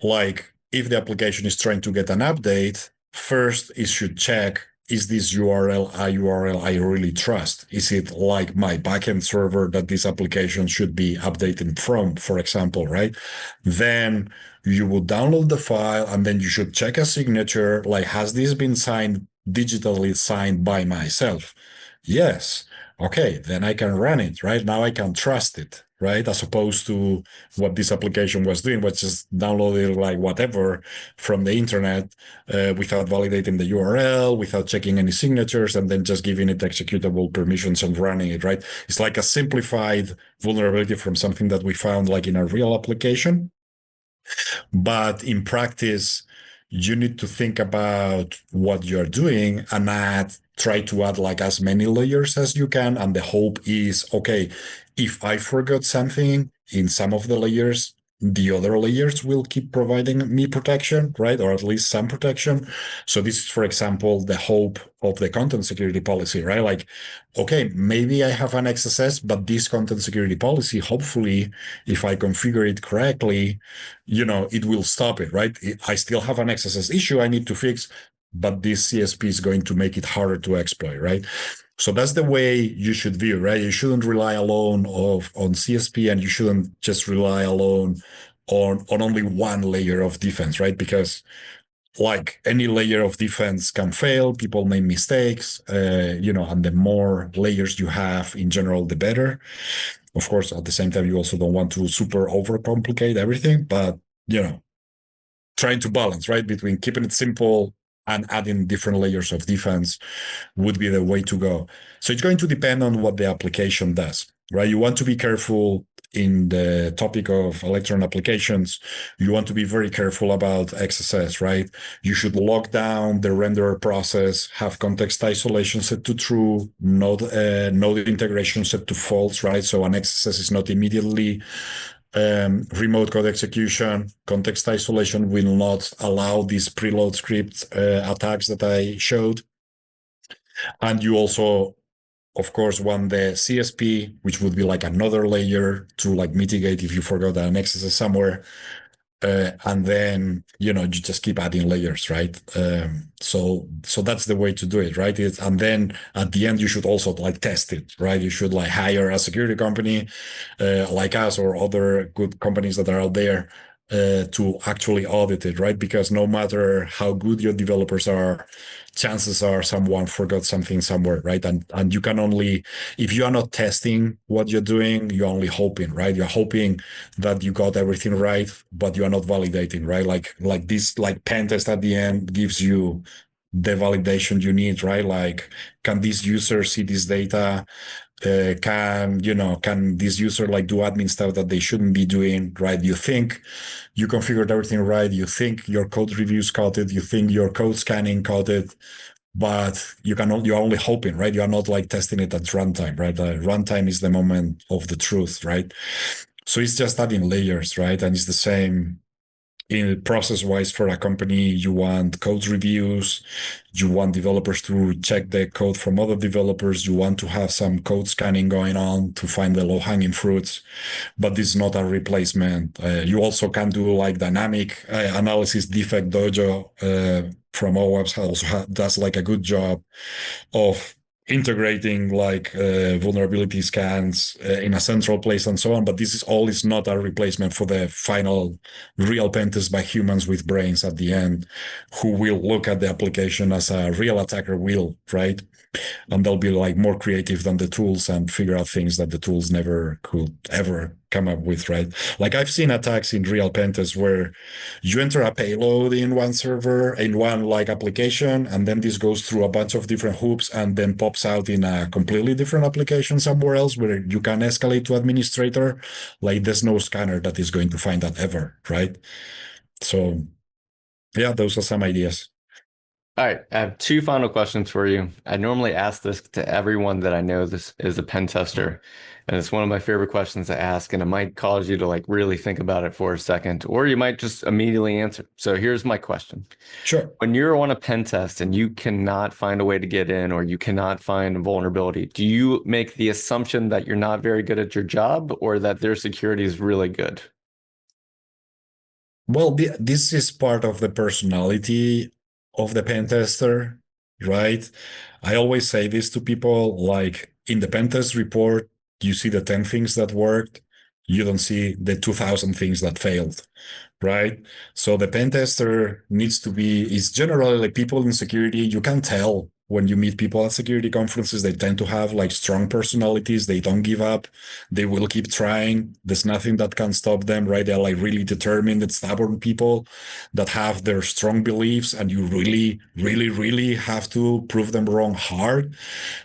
B: like if the application is trying to get an update, first it should check, is this URL a URL I really trust? Is it like my backend server that this application should be updating from, for example, right? Then you would download the file and then you should check a signature, like has this been signed, digitally signed by myself? Yes. Okay, then I can run it, right? Now I can trust it, right? As opposed to what this application was doing, was just downloading like whatever from the internet without validating the URL, without checking any signatures, and then just giving it executable permissions and running it, right? It's like a simplified vulnerability from something that we found like in a real application. But in practice, you need to think about what you're doing and try to add like as many layers as you can. And the hope is, okay, if I forgot something in some of the layers, the other layers will keep providing me protection, right? Or at least some protection. So this is, for example, the hope of the content security policy, right? Like, okay, maybe I have an XSS, but this content security policy, hopefully, if I configure it correctly, it will stop it, right? I still have an XSS issue I need to fix, but this CSP is going to make it harder to exploit, right? So that's the way you should view, right? You shouldn't rely alone on CSP, and you shouldn't just rely alone on only one layer of defense, right? Because like any layer of defense can fail, people make mistakes, and the more layers you have in general, the better. Of course, at the same time, you also don't want to super overcomplicate everything, but trying to balance, right, between keeping it simple and adding different layers of defense would be the way to go. So it's going to depend on what the application does, right? You want to be careful in the topic of Electron applications. You want to be very careful about XSS, right? You should lock down the renderer process, have context isolation set to true, node integration set to false, right? So an XSS is not immediately remote code execution. Context isolation will not allow these preload script attacks that I showed. And you also of course, one the CSP, which would be like another layer to like mitigate if you forgot an XSS somewhere. And then you just keep adding layers, right? So that's the way to do it, right? And then at the end you should also like test it, right? You should like hire a security company like us or other good companies that are out there to actually audit it, right? Because no matter how good your developers are, chances are someone forgot something somewhere, right? And you can only, if you are not testing what you're doing, you're only hoping, right? You're hoping that you got everything right, but you are not validating, right? Like this, like pen test at the end gives you the validation you need, right? Like, can this user see this data? Can this user like do admin stuff that they shouldn't be doing, right? You think you configured everything right. You think your code reviews caught it. You think your code scanning caught it, but you're only hoping, right? You're not like testing it at runtime, right? Runtime is the moment of the truth, right? So it's just adding layers, right? And it's the same in process-wise for a company. You want code reviews, you want developers to check the code from other developers, you want to have some code scanning going on to find the low-hanging fruits, but this is not a replacement. You also can do like dynamic analysis. Defect Dojo from OWASP also does like a good job of integrating like vulnerability scans in a central place and so on. But this is not a replacement for the final real pen test by humans with brains at the end, who will look at the application as a real attacker will, right? And they'll be like more creative than the tools and figure out things that the tools never could ever come up with, right? Like I've seen attacks in real pentests where you enter a payload in one server, in one like application, and then this goes through a bunch of different hoops and then pops out in a completely different application somewhere else where you can escalate to administrator. Like there's no scanner that is going to find that ever, right? So yeah, those are some ideas.
A: All right, I have two final questions for you. I normally ask this to everyone that I know this is a pen tester, and it's one of my favorite questions to ask, and it might cause you to like really think about it for a second, or you might just immediately answer. So here's my question.
B: Sure.
A: When you're on a pen test and you cannot find a way to get in or you cannot find a vulnerability, do you make the assumption that you're not very good at your job or that their security is really good?
B: Well, this is part of the personality of the pen tester, right? I always say this to people, like in the pen test report, you see the 10 things that worked. You don't see the 2,000 things that failed, right? So the pen tester is generally like people in security. You can tell when you meet people at security conferences, they tend to have like strong personalities. They don't give up. They will keep trying. There's nothing that can stop them, right? They're like really determined and stubborn people that have their strong beliefs, and you really, really, really have to prove them wrong hard.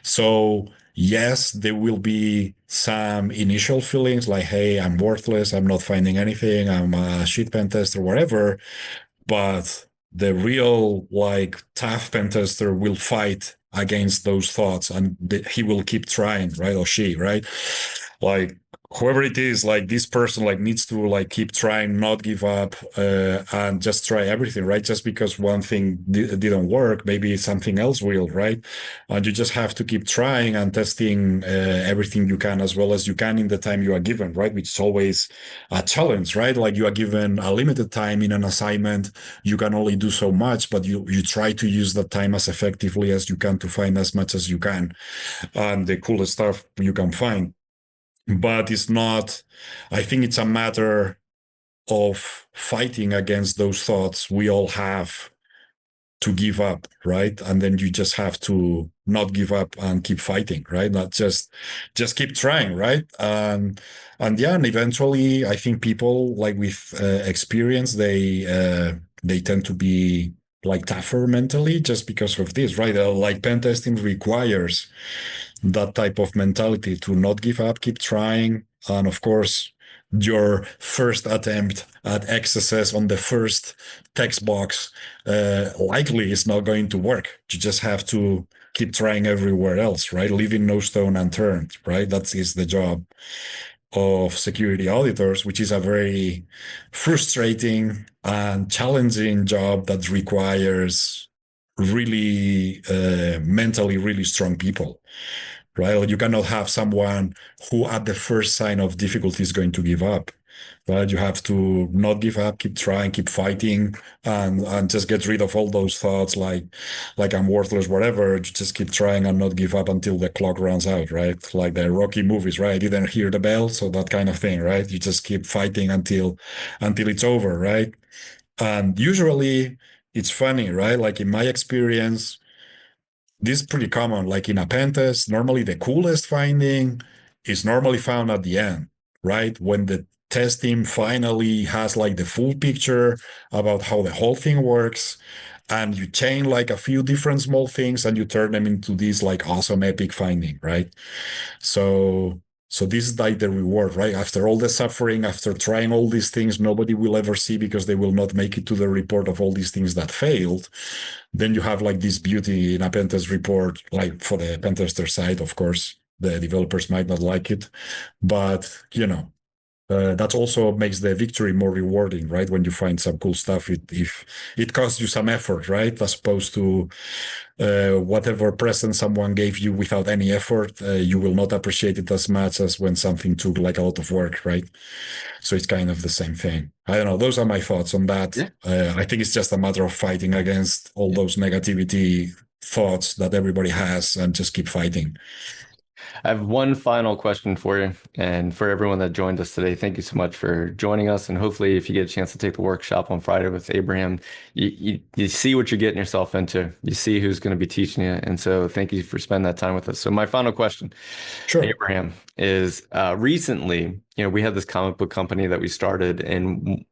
B: So yes, there will be some initial feelings like, hey, I'm worthless, I'm not finding anything, I'm a shit pen tester, whatever. But the real like tough pen tester will fight against those thoughts, and he will keep trying, right? Or she, right? Like whoever it is, like this person like needs to like keep trying, not give up, and just try everything, right? Just because one thing didn't work, maybe something else will, right? And you just have to keep trying and testing everything you can as well as you can in the time you are given, right? Which is always a challenge, right? Like you are given a limited time in an assignment, you can only do so much, but you try to use that time as effectively as you can to find as much as you can and the coolest stuff you can find. But it's not, I think it's a matter of fighting against those thoughts we all have to give up, right? And then you just have to not give up and keep fighting, right? Not just keep trying, right? And yeah, and eventually I think people like with experience, they tend to be like tougher mentally just because of this, right? Like pen testing requires that type of mentality to not give up, keep trying. And of course, your first attempt at XSS on the first text box likely is not going to work. You just have to keep trying everywhere else, right? Leaving no stone unturned, right? That is the job of security auditors, which is a very frustrating and challenging job that requires really mentally really strong people, right? Or you cannot have someone who at the first sign of difficulty is going to give up. Right? You have to not give up, keep trying, keep fighting, and just get rid of all those thoughts like I'm worthless, whatever. You just keep trying and not give up until the clock runs out, right? Like the Rocky movies, right? You didn't hear the bell, so that kind of thing, right? You just keep fighting until it's over, right? And usually it's funny, right? Like in my experience, this is pretty common. Like in a pen test, normally the coolest finding is normally found at the end, right? When the test team finally has like the full picture about how the whole thing works, and you chain like a few different small things and you turn them into this like awesome epic finding, right? So so this is like the reward, right? After all the suffering, after trying all these things nobody will ever see because they will not make it to the report of all these things that failed, then you have like this beauty in a pentest report, like for the pentester side, of course, the developers might not like it, but that also makes the victory more rewarding, right? When you find some cool stuff, if it costs you some effort, right? As opposed to whatever present someone gave you without any effort, you will not appreciate it as much as when something took like a lot of work, right? So it's kind of the same thing. I don't know. Those are my thoughts on that.
A: Yeah.
B: I think it's just a matter of fighting against all those negativity thoughts that everybody has and just keep fighting.
A: I have one final question for you, and for everyone that joined us today, thank you so much for joining us. And hopefully, if you get a chance to take the workshop on Friday with Abraham, you see what you're getting yourself into. You see who's going to be teaching you. And so, thank you for spending that time with us. So, my final question,
B: Sure.
A: Abraham, is recently, we had this comic book company that we started, and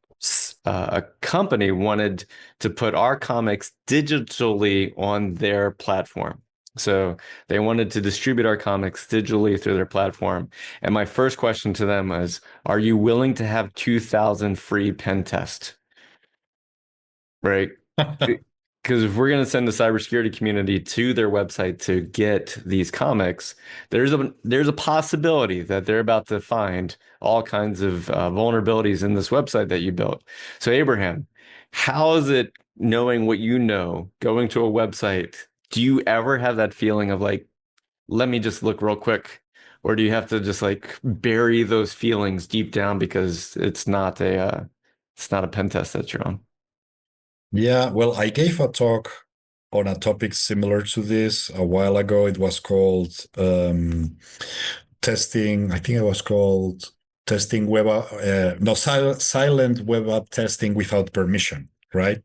A: a company wanted to put our comics digitally on their platform. So they wanted to distribute our comics digitally through their platform. And my first question to them is, are you willing to have 2,000 free pen tests? Right? Because if we're going to send the cybersecurity community to their website to get these comics, there's a possibility that they're about to find all kinds of vulnerabilities in this website that you built. So, Abraham, how is it knowing what you know, going to a website? Do you ever have that feeling of like, let me just look real quick? Or do you have to just like bury those feelings deep down because it's not a pen test that you're on?
B: Yeah, well, I gave a talk on a topic similar to this a while ago. It was called testing, I think it was called testing web, no, silent web app testing without permission, right?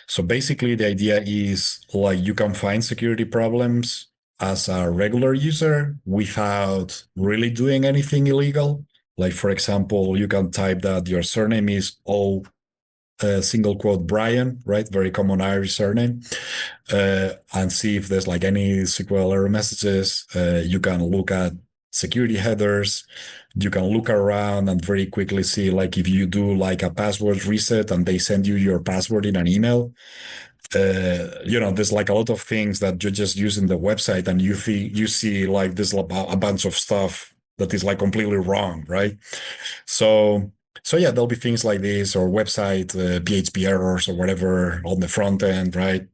B: So basically, the idea is like you can find security problems as a regular user without really doing anything illegal. Like, for example, you can type that your surname is O single quote Brian, right? Very common Irish surname, and see if there's like any SQL error messages. You can look at security headers. You can look around and very quickly see like if you do like a password reset and they send you your password in an email. There's like a lot of things that you just use in the website and you see like there's a bunch of stuff that is like completely wrong, right? So so yeah, there'll be things like this or website PHP errors or whatever on the front end, right?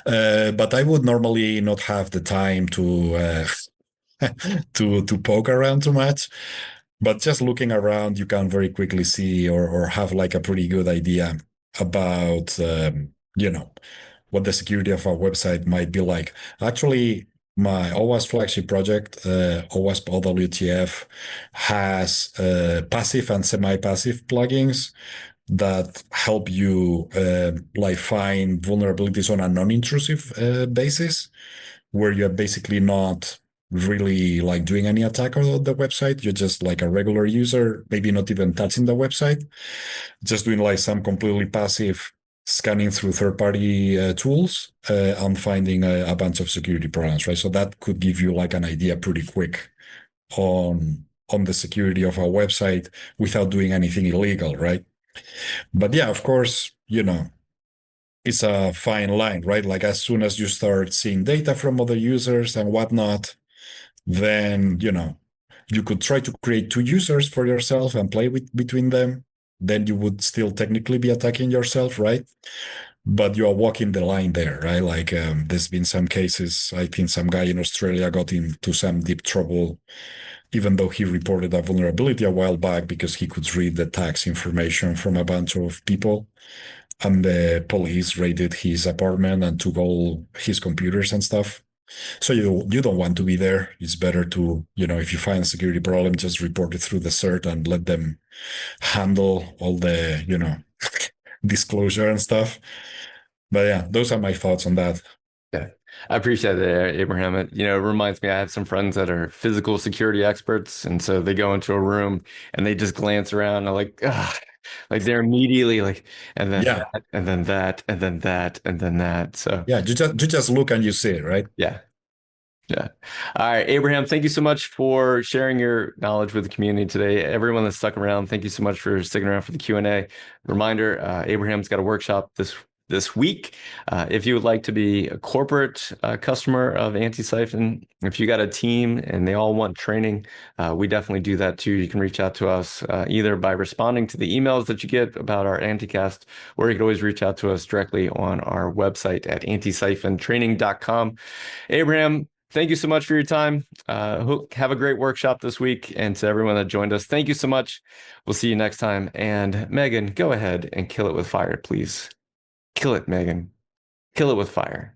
B: But I would normally not have the time to to poke around too much. But just looking around, you can very quickly see or have like a pretty good idea about what the security of our website might be like. Actually, my OWASP flagship project, OWASP OWTF, has passive and semi-passive plugins that help you like find vulnerabilities on a non-intrusive basis, where you're basically not really like doing any attack on the website. You're just like a regular user, maybe not even touching the website, just doing like some completely passive scanning through third-party tools and finding a bunch of security problems, right? So that could give you like an idea pretty quick on the security of our website without doing anything illegal, right? But yeah, of course, it's a fine line, right? Like as soon as you start seeing data from other users and whatnot, then you could try to create two users for yourself and play with between them. Then you would still technically be attacking yourself, right? but you are walking the line there, right? Like there's been some cases. I think some guy in Australia got into some deep trouble, even though he reported a vulnerability a while back because he could read the tax information from a bunch of people. And the police raided his apartment and took all his computers and stuff. So you don't want to be there. It's better to, if you find a security problem, just report it through the CERT and let them handle all the, disclosure and stuff. But yeah, those are my thoughts on that.
A: Yeah, I appreciate that, Abraham. It reminds me, I have some friends that are physical security experts, and so they go into a room and they just glance around and like, ugh, like they're immediately like, and then
B: Yeah.
A: that, and then that, and then that, and then that. So
B: Yeah. You just look and you see it, right?
A: yeah. Yeah. All right, Abraham, thank you so much for sharing your knowledge with the community today. Everyone that's stuck around, thank you so much for sticking around for the Q&A. Reminder, Abraham's got a workshop this week. If you would like to be a corporate customer of Antisyphon, if you got a team and they all want training, we definitely do that too. You can reach out to us either by responding to the emails that you get about our Anticast, or you can always reach out to us directly on our website at antisyphontraining.com. Abraham, thank you so much for your time. Have a great workshop this week. And to everyone that joined us, thank you so much. We'll see you next time. And Megan, go ahead and kill it with fire, please. Kill it, Megan. Kill it with fire.